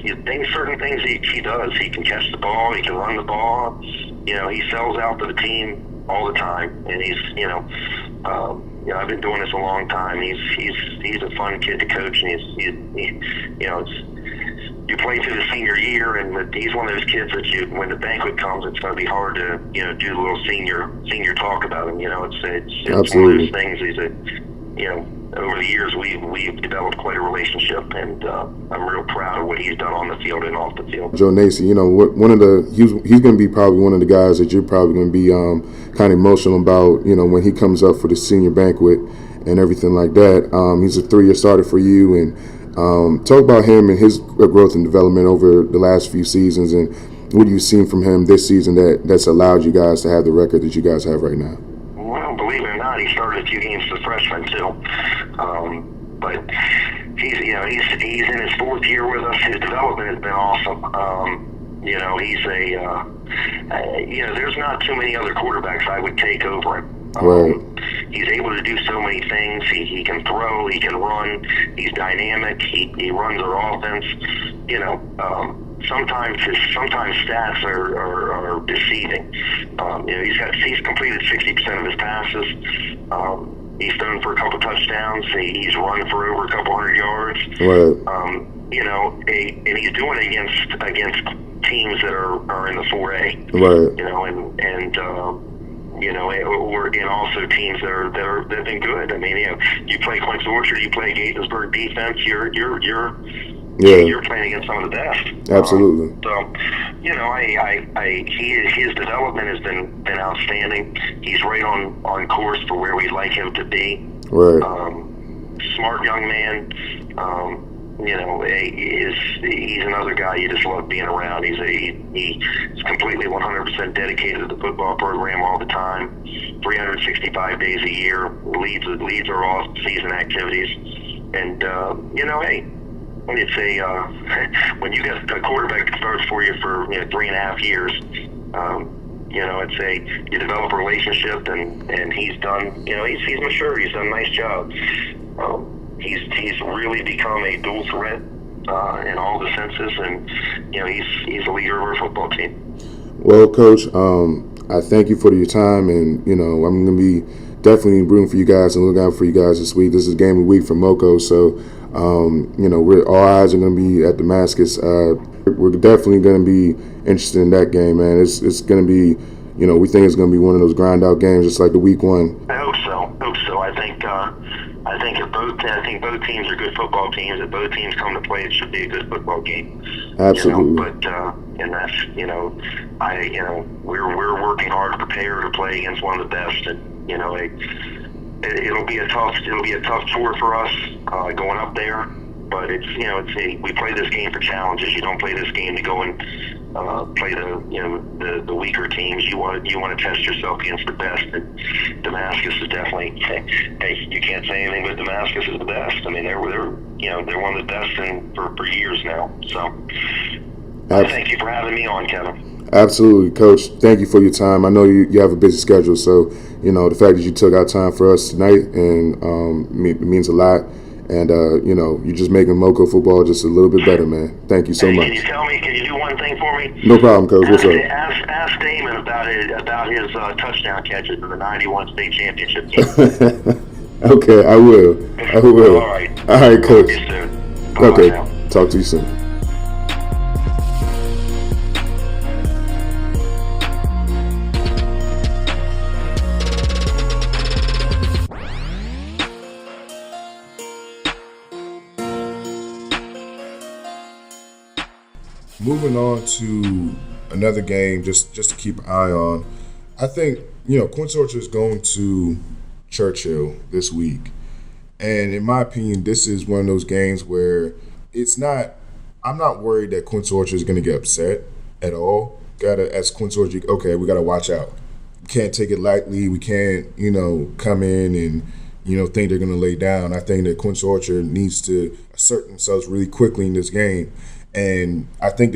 Speaker 5: certain things he does. He can catch the ball, he can run the ball. He sells out to the team all the time, and he's I've been doing this a long time. He's a fun kid to coach, and you play through the senior year, and he's one of those kids that when the banquet comes, it's going to be hard to do a little senior talk about him. It's one of those things. Over the years, we've developed quite a relationship, and I'm real proud of what he's done on the field and off the field.
Speaker 1: Joe Nacy, he's going to be probably one of the guys that you're probably going to be kind of emotional about, when he comes up for the senior banquet and everything like that. He's a 3-year starter for you, and talk about him and his growth and development over the last few seasons, and what you've seen from him this season that's allowed you guys to have the record that you guys have right now.
Speaker 5: Well, believe it or not, he started a few games as a freshman too. But he's in his 4th year with us. His development has been awesome. He's there's not too many other quarterbacks I would take over him. He's able to do so many things. He can throw, he can run, he's dynamic, he runs our offense. Sometimes stats are deceiving. He's completed 60% of his passes. He's thrown for a couple touchdowns. He's run for over a couple hundred yards.
Speaker 1: Right.
Speaker 5: and he's doing it against teams that are in the 4A,
Speaker 2: right?
Speaker 5: And also teams that have been good. I mean, you play Quince Orchard, you play Gaithersburg defense, you're playing against some of the best.
Speaker 2: Absolutely.
Speaker 5: His development has been outstanding. He's right on course for where we'd like him to be.
Speaker 2: Right.
Speaker 5: Smart young man. He's another guy you just love being around. He's completely 100% dedicated to the football program all the time, 365 days a year. Leads are off-season activities, and when you get a quarterback that starts for you for 3.5 years, you develop a relationship, and he's done. He's mature. He's done a nice job. He's really become a dual threat in all the senses, and he's a leader of our football team.
Speaker 2: Well, Coach, I thank you for your time, and I'm going to be definitely rooting for you guys and looking out for you guys this week. This is game of the week for Moco, so all eyes are going to be at Damascus. We're definitely going to be interested in that game, man. It's going to be, we think it's going to be one of those grind out games, just like the week one.
Speaker 5: I hope so. I think both teams are good football teams. If both teams come to play, it should be a good football game.
Speaker 2: Absolutely.
Speaker 5: And that's we're working hard to prepare to play against one of the best. And it'll be a tough tour for us going up there. But we play this game for challenges. You don't play this game to go and play the weaker teams. You want to test yourself against the best. And Damascus is definitely. Hey, you can't say anything but Damascus is the best. I mean, they're one of the best for years now. So, thank you for having me on, Kevin.
Speaker 2: Absolutely, Coach. Thank you for your time. I know you have a busy schedule, so the fact that you took out time for us tonight and it means a lot. And, you're just making Moco football just a little bit better, man. Thank you so much.
Speaker 5: Can you do one thing for me?
Speaker 2: No problem, Coach. What's up?
Speaker 5: Ask Damon about his touchdown catches in the 91 state championship game.
Speaker 2: Okay, I will.
Speaker 5: All right,
Speaker 2: Coach.
Speaker 5: Talk to you soon.
Speaker 2: Okay,
Speaker 5: now.
Speaker 2: Talk to you soon. Moving on to another game, just to keep an eye on. I think, Quince Orchard is going to Churchill this week. And in my opinion, this is one of those games where I'm not worried that Quince Orchard is going to get upset at all. As Quince Orchard, okay, we got to watch out. We can't take it lightly. We can't, come in and, think they're going to lay down. I think that Quince Orchard needs to assert themselves really quickly in this game. And I think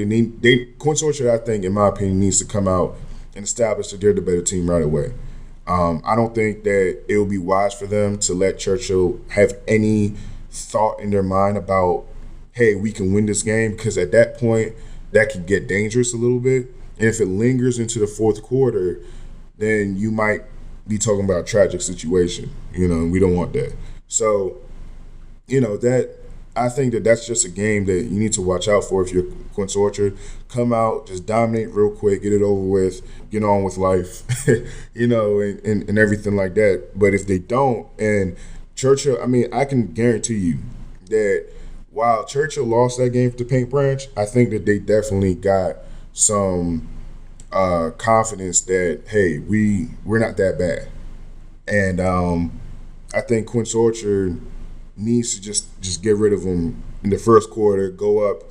Speaker 2: Quince Orchard, I think, in my opinion, needs to come out and establish that they're the better team right away. I don't think that it would be wise for them to let Churchill have any thought in their mind about, hey, we can win this game, because at that point, that can get dangerous a little bit. And if it lingers into the fourth quarter, then you might be talking about a tragic situation, and we don't want that. So, I think that's just a game that you need to watch out for if you're Quince Orchard. Come out, just dominate real quick, get it over with, get on with life, and everything like that. But if they don't, and Churchill, I can guarantee you that while Churchill lost that game to Paint Branch, I think that they definitely got some confidence that, hey, we're not that bad. And I think Quince Orchard needs to just get rid of them in the first quarter, go up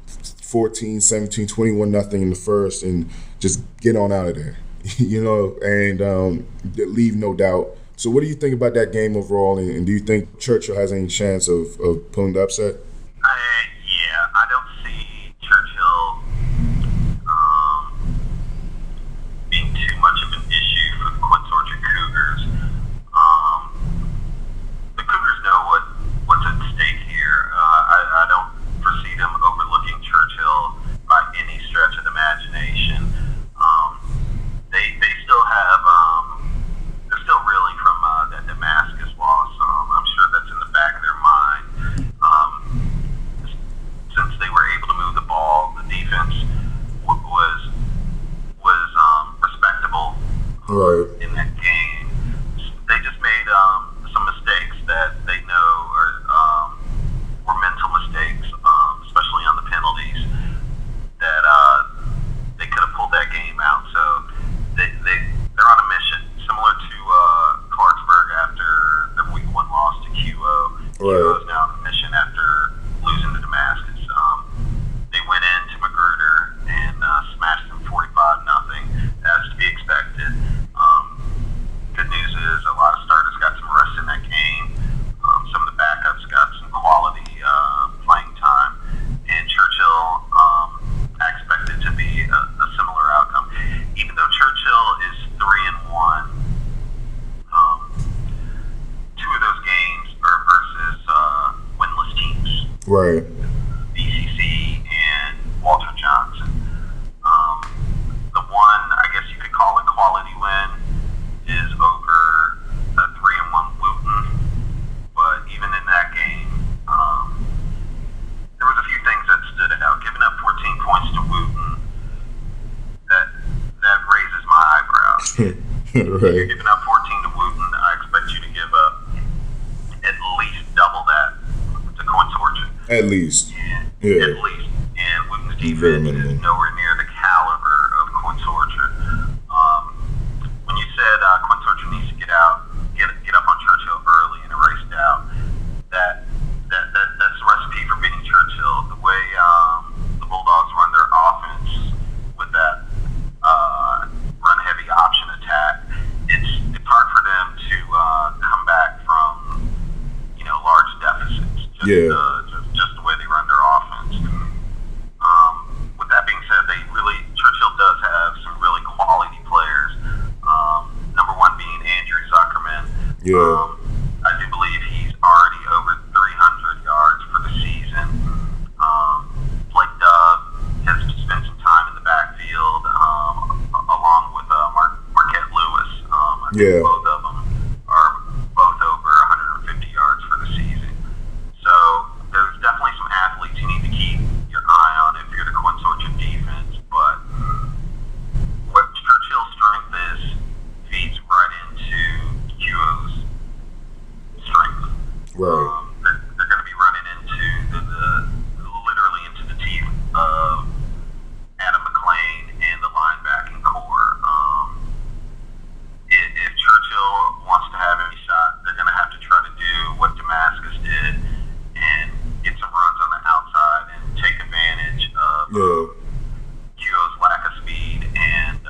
Speaker 2: 14, 17, 21-0 in the first, and just get on out of there, and leave no doubt. So what do you think about that game overall, and do you think Churchill has any chance of pulling the upset?
Speaker 4: Yeah, I don't see Churchill being too much of an issue for the Quince Orchard Cougars. The Cougars know what's at stake here. I don't foresee them overlooking Churchill by any stretch of the imagination. They still have they're still reeling from that Damascus loss. I'm sure that's in the back of their mind.
Speaker 1: Right.
Speaker 4: You're giving up 14 to Wootton. I expect you to give up at least double that to Quince Orchard.
Speaker 1: At least.
Speaker 4: Yeah. At least. And Wootton's defense is nowhere near the caliber of Quince Orchard. When you said Quince Orchard needs to get up on Churchill early and erase doubt, that's the recipe for beating Churchill. The way the Bulldogs run their offense with that run-heavy option attack, it's hard for them to come back from large deficits. Just the way they run their offense. With that being said, Churchill does have some really quality players. Number one being Andrew Zuckerman.
Speaker 1: Yeah.
Speaker 4: I do believe he's already over 300 yards for the season. Blake Dove has spent some time in the backfield, along with Marquette Lewis. I think both of them are both over 150 yards for the season. So there's definitely some athletes you need to keep your eye on if you're the Quince Orchard defense. But what Churchill's strength is feeds right into QO's strength.
Speaker 1: Right.
Speaker 4: They're going to be running into literally into the teeth of Adam McClain and the linebacking core. If Churchill wants to have any shot, they're going to have to try to do what Damascus did and get some runs on the outside and take advantage of QO's lack of speed and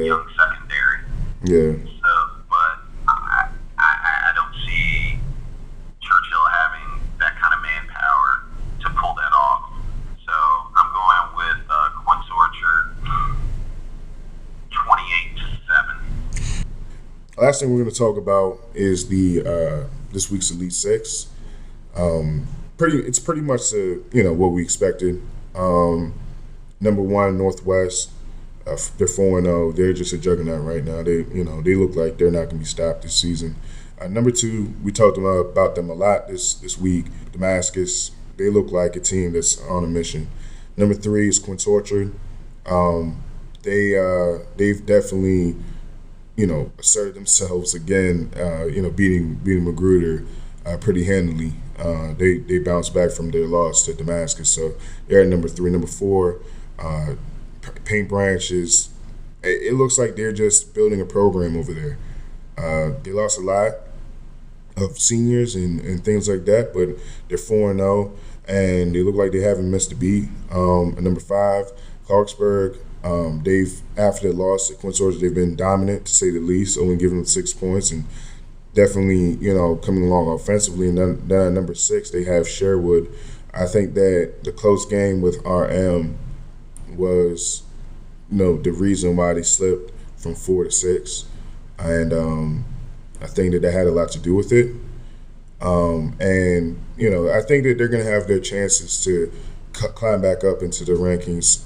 Speaker 4: young secondary.
Speaker 1: Yeah.
Speaker 4: So, but I don't see Churchill having that kind of manpower to pull that off. So I'm going with Quince Orchard 28-7.
Speaker 1: Last thing we're going to talk about is the this week's Elite Six. It's pretty much what we expected. Number one, Northwest. They're 4-0. They're just a juggernaut right now. They look like they're not going to be stopped this season. Number two, we talked about them a lot this week. Damascus. They look like a team that's on a mission. Number three is Quince Orchard. They've definitely asserted themselves again. Beating Magruder pretty handily. They bounced back from their loss to Damascus, so they're at number three. Number four, Paint Branch is. It looks like they're just building a program over there. They lost a lot of seniors and things like that, but they're 4-0, and they look like they haven't missed a beat. And number five, Clarksburg. They've, after the loss at Quince Orchard, they've been dominant, to say the least, only giving them 6 points, and definitely, coming along offensively. And then at number six, they have Sherwood. I think that the close game with RM was, the reason why they slipped from 4 to 6. And I think that had a lot to do with it. I think that they're going to have their chances to climb back up into the rankings.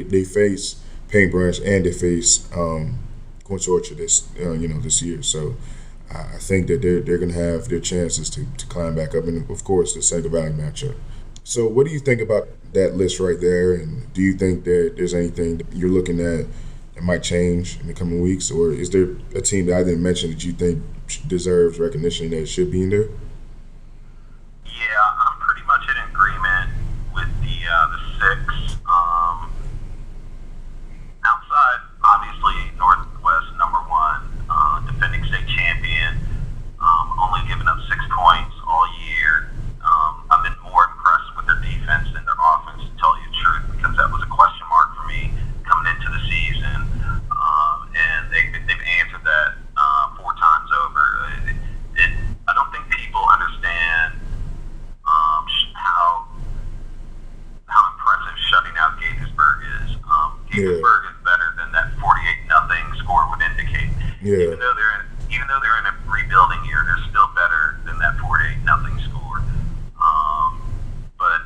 Speaker 1: They face Paint Branch and they face Quince Orchard this year. So I think that they're going to have their chances to climb back up, and of course the Seneca Valley matchup. So what do you think about that list right there? And do you think that there's anything that you're looking at that might change in the coming weeks, or is there a team that I didn't mention that you think deserves recognition that should be in there?
Speaker 4: Yeah, I'm pretty much in agreement with the six. Outside, obviously, Northwest number one, defending state champion, only giving up 6 points all year. I've been more impressed with their defense than their offense, to tell you the truth, because that was a question mark for me coming into the season. And they've answered that 4 times over. I don't think people understand how impressive shutting out Gaithersburg is. Gaithersburg is better than that 48-0 score would indicate.
Speaker 1: Yeah.
Speaker 4: Even though they're in a rebuilding year, they're still better than that 48-0 score. But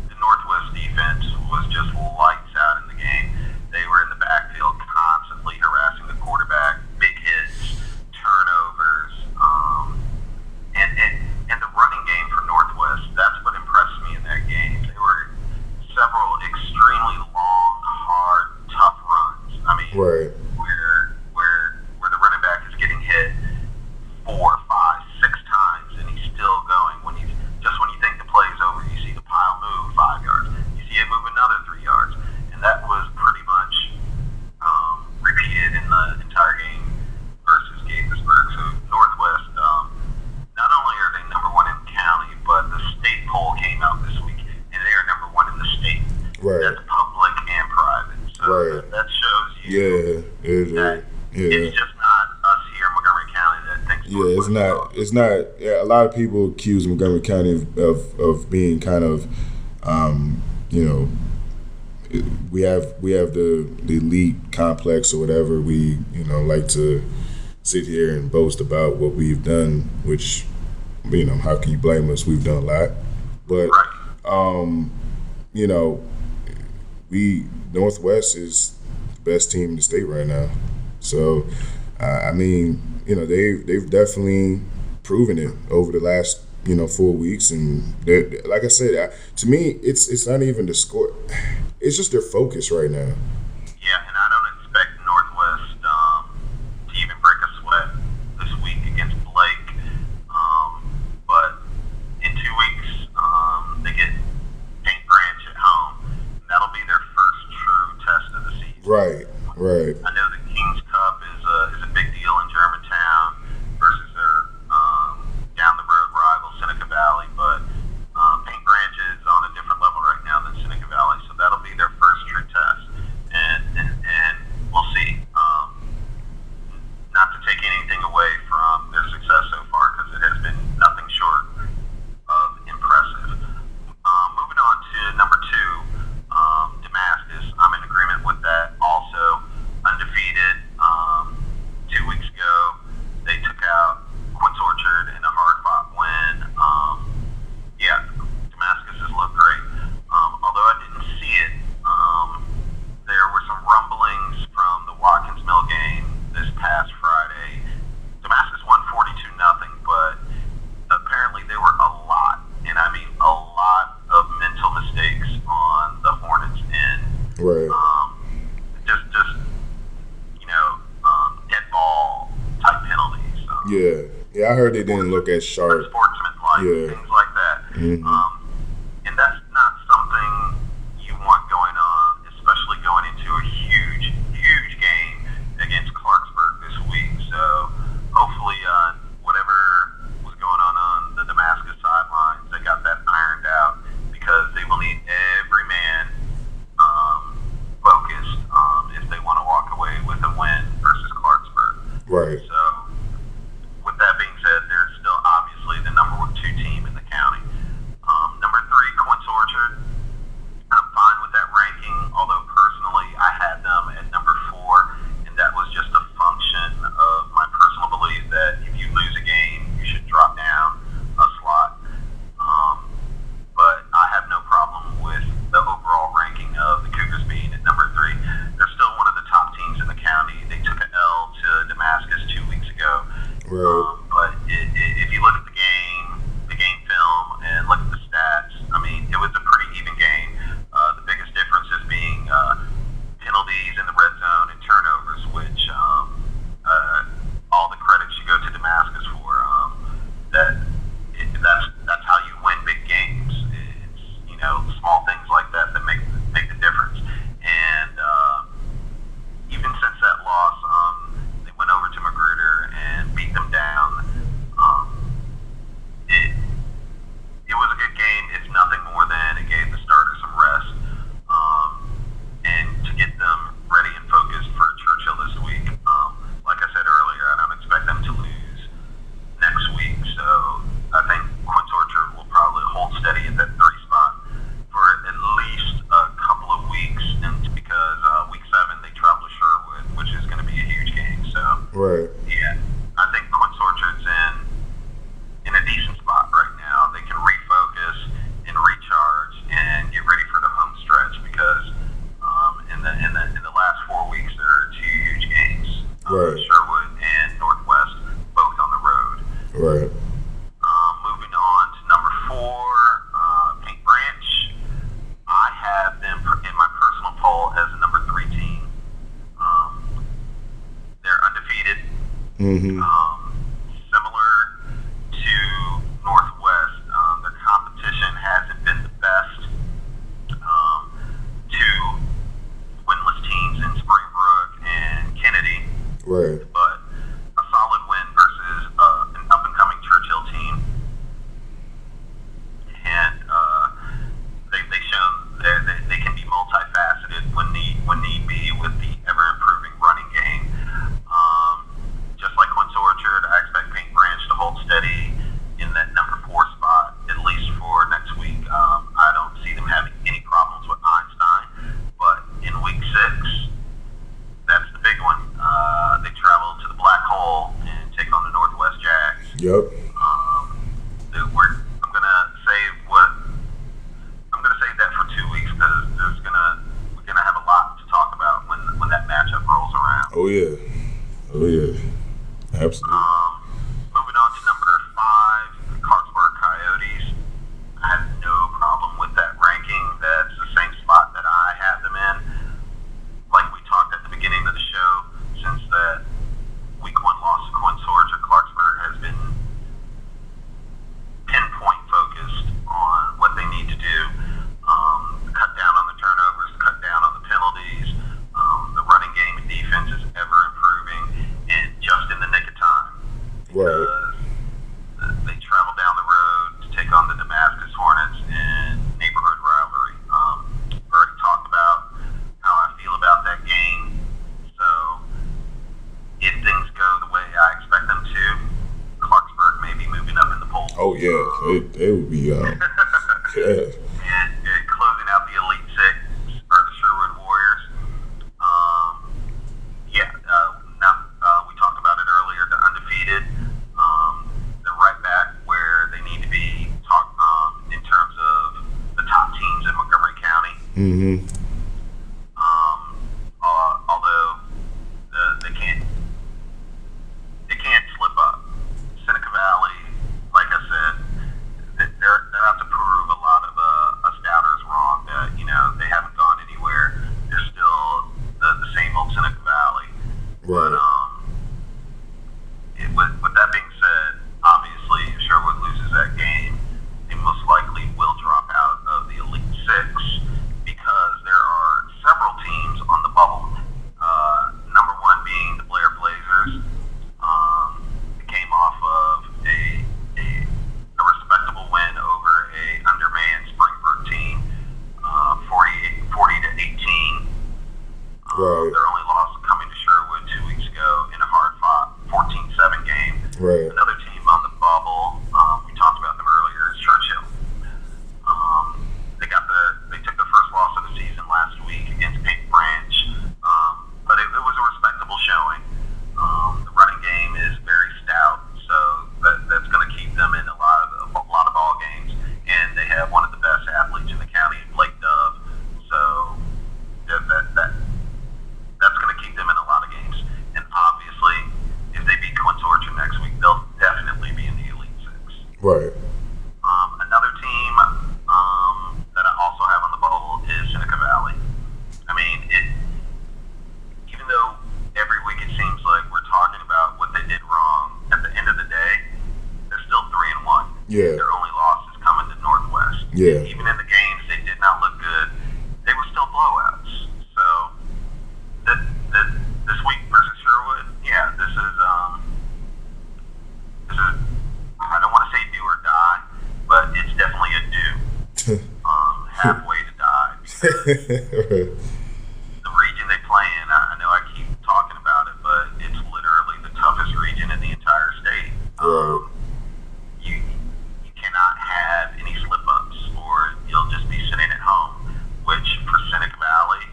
Speaker 4: the Northwest defense was just lights out in the game. They were in the backfield constantly harassing the quarterback, big hits, turnovers, and the running game for Northwest. That's what impressed me in that game. There were several extremely long, hard, tough runs. I mean,
Speaker 1: right.
Speaker 4: where So that shows you that it's just not us here in Montgomery County that thinks.
Speaker 1: Yeah, it's not. Yeah, a lot of people accuse Montgomery County of being kind of, we have the elite complex or whatever. We like to sit here and boast about what we've done, which how can you blame us? We've done a lot, but we Northwest is the best team in the state right now. So they've definitely proven it over the last 4 weeks, and like I said, to me, it's not even the score. It's just their focus right now.
Speaker 4: Yeah, and I don't expect Northwest to even break a sweat this week against Blake. But in 2 weeks, they get Paint Branch at home, and that'll be their first true test of the season.
Speaker 1: Right.
Speaker 4: I know the King's Cup is a big deal in Germantown versus their down the road rival Seneca Valley, but Paint Branch is on a different level right now than Seneca Valley, so that'll be their first true test, and we'll see. Not to take anything away from their success so far, because it has been nothing short of impressive. Moving on to number 2, Damascus. I'm in agreement with that. Also undefeated. 2 weeks ago, they took out Quince Orchard in a hard-fought win. Damascus has looked great. Although I didn't see it, there were some rumblings from the Watkins Mill game this past Friday. Damascus won 42-0, but apparently there were a lot, and I mean a lot of mental mistakes on the Hornets' end.
Speaker 1: Right.
Speaker 4: Just dead ball type penalties.
Speaker 1: Yeah, I heard they didn't look as sharp.
Speaker 4: Sportsmanlike, things like that.
Speaker 1: Mm-hmm.
Speaker 4: And that's not something you want going on, especially going into a huge, huge game against Clarksburg this week. So hopefully whatever was going on the Damascus sidelines, they got that ironed out, because they will need every man focused if they want to walk away with a win versus Clarksburg.
Speaker 1: Right.
Speaker 4: So with that being said, they're still obviously the number 2 team in the county. Number 3, Quince Orchard. I'm fine with that ranking, although personally I had them at number 4, and that was just a function of my personal belief that if you lose a game, you should drop down a slot. But I have no problem with the overall ranking of the Cougars being at number 3. They're still one of the top teams in the county. They took an L to Damascus 2 weeks ago.
Speaker 1: Right.
Speaker 4: But if you look at the game film, and look at the stats, I mean, it was a pretty even game. The biggest difference is being penalties in the red zone and turnovers, which all the credit should go to Damascus for. That's how you win big games. It's small things like that make the difference. And even since that loss, they went over to Magruder and beat them down. It was a good game. It's nothing more than it gave the starters some rest, and to get them ready and focused for Churchill this week. Like I said earlier, I don't expect them to lose next week, so I think Quince Orchard will probably hold steady at that 3 spot for at least a couple of weeks, and because week 7 they travel to Sherwood, which is going to be a huge game. So
Speaker 1: Right.
Speaker 4: yeah, I think Quince Orchard's in a decent spot right now. They can refocus and recharge and get ready for the home stretch, because in the last 4 weeks there are 2 huge games.
Speaker 1: Right.
Speaker 4: Sherwood and Northwest, both on the road.
Speaker 1: Right.
Speaker 4: Moving on to number 4, Paint Branch. I have them in my personal poll as a number 3 team. They're undefeated.
Speaker 1: Mm-hmm.
Speaker 4: Similar to Northwest, their competition hasn't been the best. 2 winless teams in Springbrook and Kennedy.
Speaker 1: Right.
Speaker 4: But a solid win versus an up-and-coming Churchill team. And they've shown they can be multifaceted when need be.
Speaker 1: Yep.
Speaker 4: I'm gonna save that for 2 weeks because we're gonna have a lot to talk about when that matchup rolls around.
Speaker 1: Oh yeah. Absolutely.
Speaker 4: Moving on to number 5, the Clarksburg Coyotes. I have no problem with that ranking. That's the same spot that I had them in. Like we talked at the beginning of the show, since that week 1 loss to Quince, Clarksburg has been pinpoint focused on what they need to do. Cut down on the turnovers, cut down on the penalties. The running game and defense is ever improving, and just in the nick of time.
Speaker 1: Right.
Speaker 4: They travel down the road to take on the Damascus Hornets in neighborhood rivalry. Already talked about how I feel about that game. So if things go the way I expect them to, Clarksburg may be moving up in the polls.
Speaker 1: Oh yeah, it would be. Yeah.
Speaker 4: And closing out the Elite Six are the Sherwood Warriors. We talked about it earlier. The undefeated. They're right back where they need to be. In terms of the top teams in Montgomery County.
Speaker 1: Mm-hmm.
Speaker 4: Although they can't slip up. Seneca Valley, like I said, they're out to prove a lot of us doubters wrong. That they haven't gone anywhere. They're still the same old Seneca Valley.
Speaker 1: Right.
Speaker 4: But with that being said, obviously, if Sherwood loses that game, they most likely will drop out of the Elite Six because there are several teams on the bubble. Number 1 being the Blair Blazers. It came off of a respectable win over a undermanned Springburg team, 40-18.
Speaker 1: Right.
Speaker 4: Their only loss coming to Sherwood 2 weeks ago in a hard-fought 14-7 game.
Speaker 1: Right.
Speaker 4: Another team on the bubble, we talked about them earlier, is Churchill. They took the first loss of the season last week against Paint Branch, but it was a respectable showing. The running game is very stout, so that's going to keep them in a lot of ball games, and they have one of the best athletes in the county, Blake Dove. So that's going to keep them in a lot of games. And obviously, if they beat Quince next week, they'll definitely be in the Elite Six.
Speaker 1: Right.
Speaker 4: Another team that I also have on the bubble is Seneca Valley. I mean, even though every week it seems like we're talking about what they did wrong, at the end of the day, they're still 3-1.
Speaker 1: Yeah.
Speaker 4: Their only loss is coming to Northwest.
Speaker 1: Yeah.
Speaker 4: Even in the games they did not look good, they were still blowouts. So this week versus Sherwood, yeah, this is I don't want to say do or die, but it's definitely a do. Halfway to die.
Speaker 1: Right.
Speaker 4: The region they play in, I know I keep talking about it, but it's literally the toughest region in the entire state.
Speaker 1: Right.
Speaker 4: You cannot have any slip-ups, or you'll just be sitting at home, which for Seneca Valley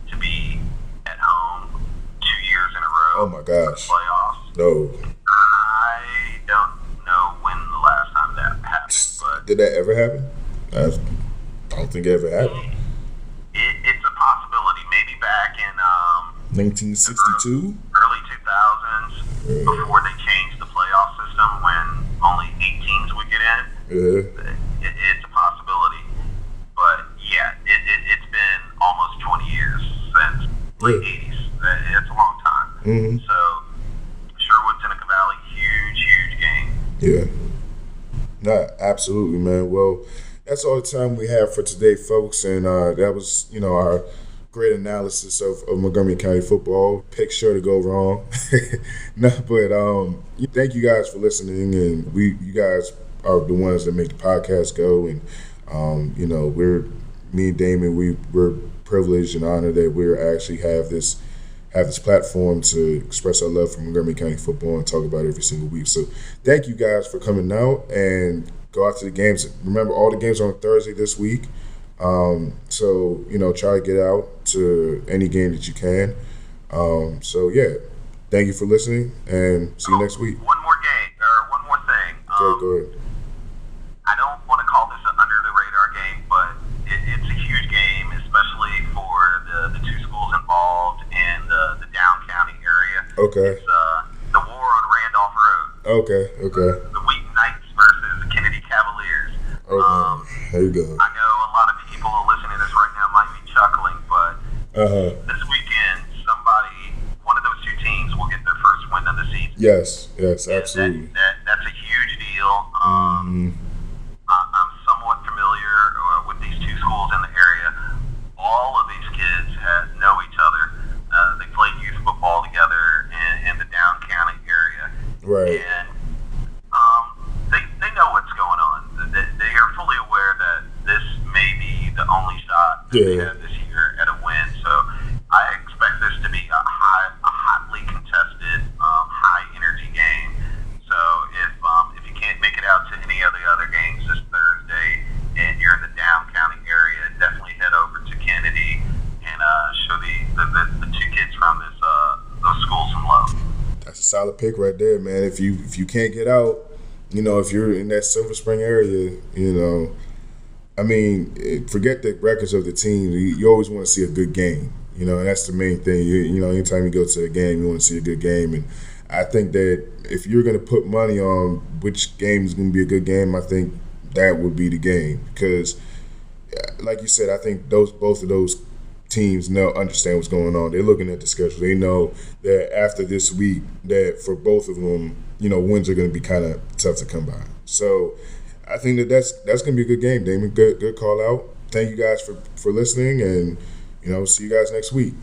Speaker 4: to be at home 2 years in a row.
Speaker 1: Oh my gosh.
Speaker 4: Playoffs.
Speaker 1: No.
Speaker 4: I don't know when the last time that happened, but
Speaker 1: Did that ever happen? I don't think it ever happened.
Speaker 4: It's a possibility. Maybe back in
Speaker 1: 1962?
Speaker 4: early 2000s, before they changed the playoff system when only 8 teams would get in.
Speaker 1: Yeah.
Speaker 4: It's a possibility. But yeah, it's been almost 20 years since late 80s. It's a long time.
Speaker 1: Mm-hmm.
Speaker 4: So Sherwood, Seneca Valley, huge game.
Speaker 1: Yeah. No, absolutely, man. Well, that's all the time we have for today, folks. And that was, our great analysis of Montgomery County football. Pick sure to go wrong. No, but thank you guys for listening. And you guys are the ones that make the podcast go. And, me and Damon, we're privileged and honored that we actually have this platform to express our love for Montgomery County football and talk about it every single week. So thank you guys for coming out and go out to the games. Remember, all the games are on Thursday this week. So, try to get out to any game that you can. So, yeah, thank you for listening and see you next week.
Speaker 4: One more thing.
Speaker 1: Go ahead.
Speaker 4: I don't want to call this an under-the-radar game, but it's a huge game, especially for the two schools involved in the Down County area.
Speaker 1: Okay.
Speaker 4: It's the war on Randolph Road.
Speaker 1: Okay.
Speaker 4: The Wheaton Knights versus the Kennedy Cavaliers.
Speaker 1: Okay. There you go.
Speaker 4: I know a lot of people listening to this right now might be chuckling, but this weekend, one of those two teams will get their first win of the season.
Speaker 1: Yes, absolutely.
Speaker 4: That's a huge deal. I'm somewhat familiar with these two schools in the area. All of these kids know each other. They played youth football together in the Down County area.
Speaker 1: Right.
Speaker 4: And they know what's going on. They are fully aware that this may be the only shot that they have this year at a win. So I expect this to be a hotly contested, high-energy game. So if you can't make it out to any of the other games this Thursday and you're in the Down County area, definitely head over to Kennedy and show the two kids from those schools some love.
Speaker 1: That's a solid pick right there, man. If you can't get out, if you're in that Silver Spring area, I mean, forget the records of the team. You always want to see a good game, and that's the main thing. Anytime you go to a game, you want to see a good game. And I think that if you're going to put money on which game is going to be a good game, I think that would be the game. Because, like you said, I think both of those teams understand what's going on. They're looking at the schedule. They know that after this week, that for both of them, wins are going to be kind of tough to come by. So I think that's going to be a good game, Damon. Good call out. Thank you guys for listening, and see you guys next week.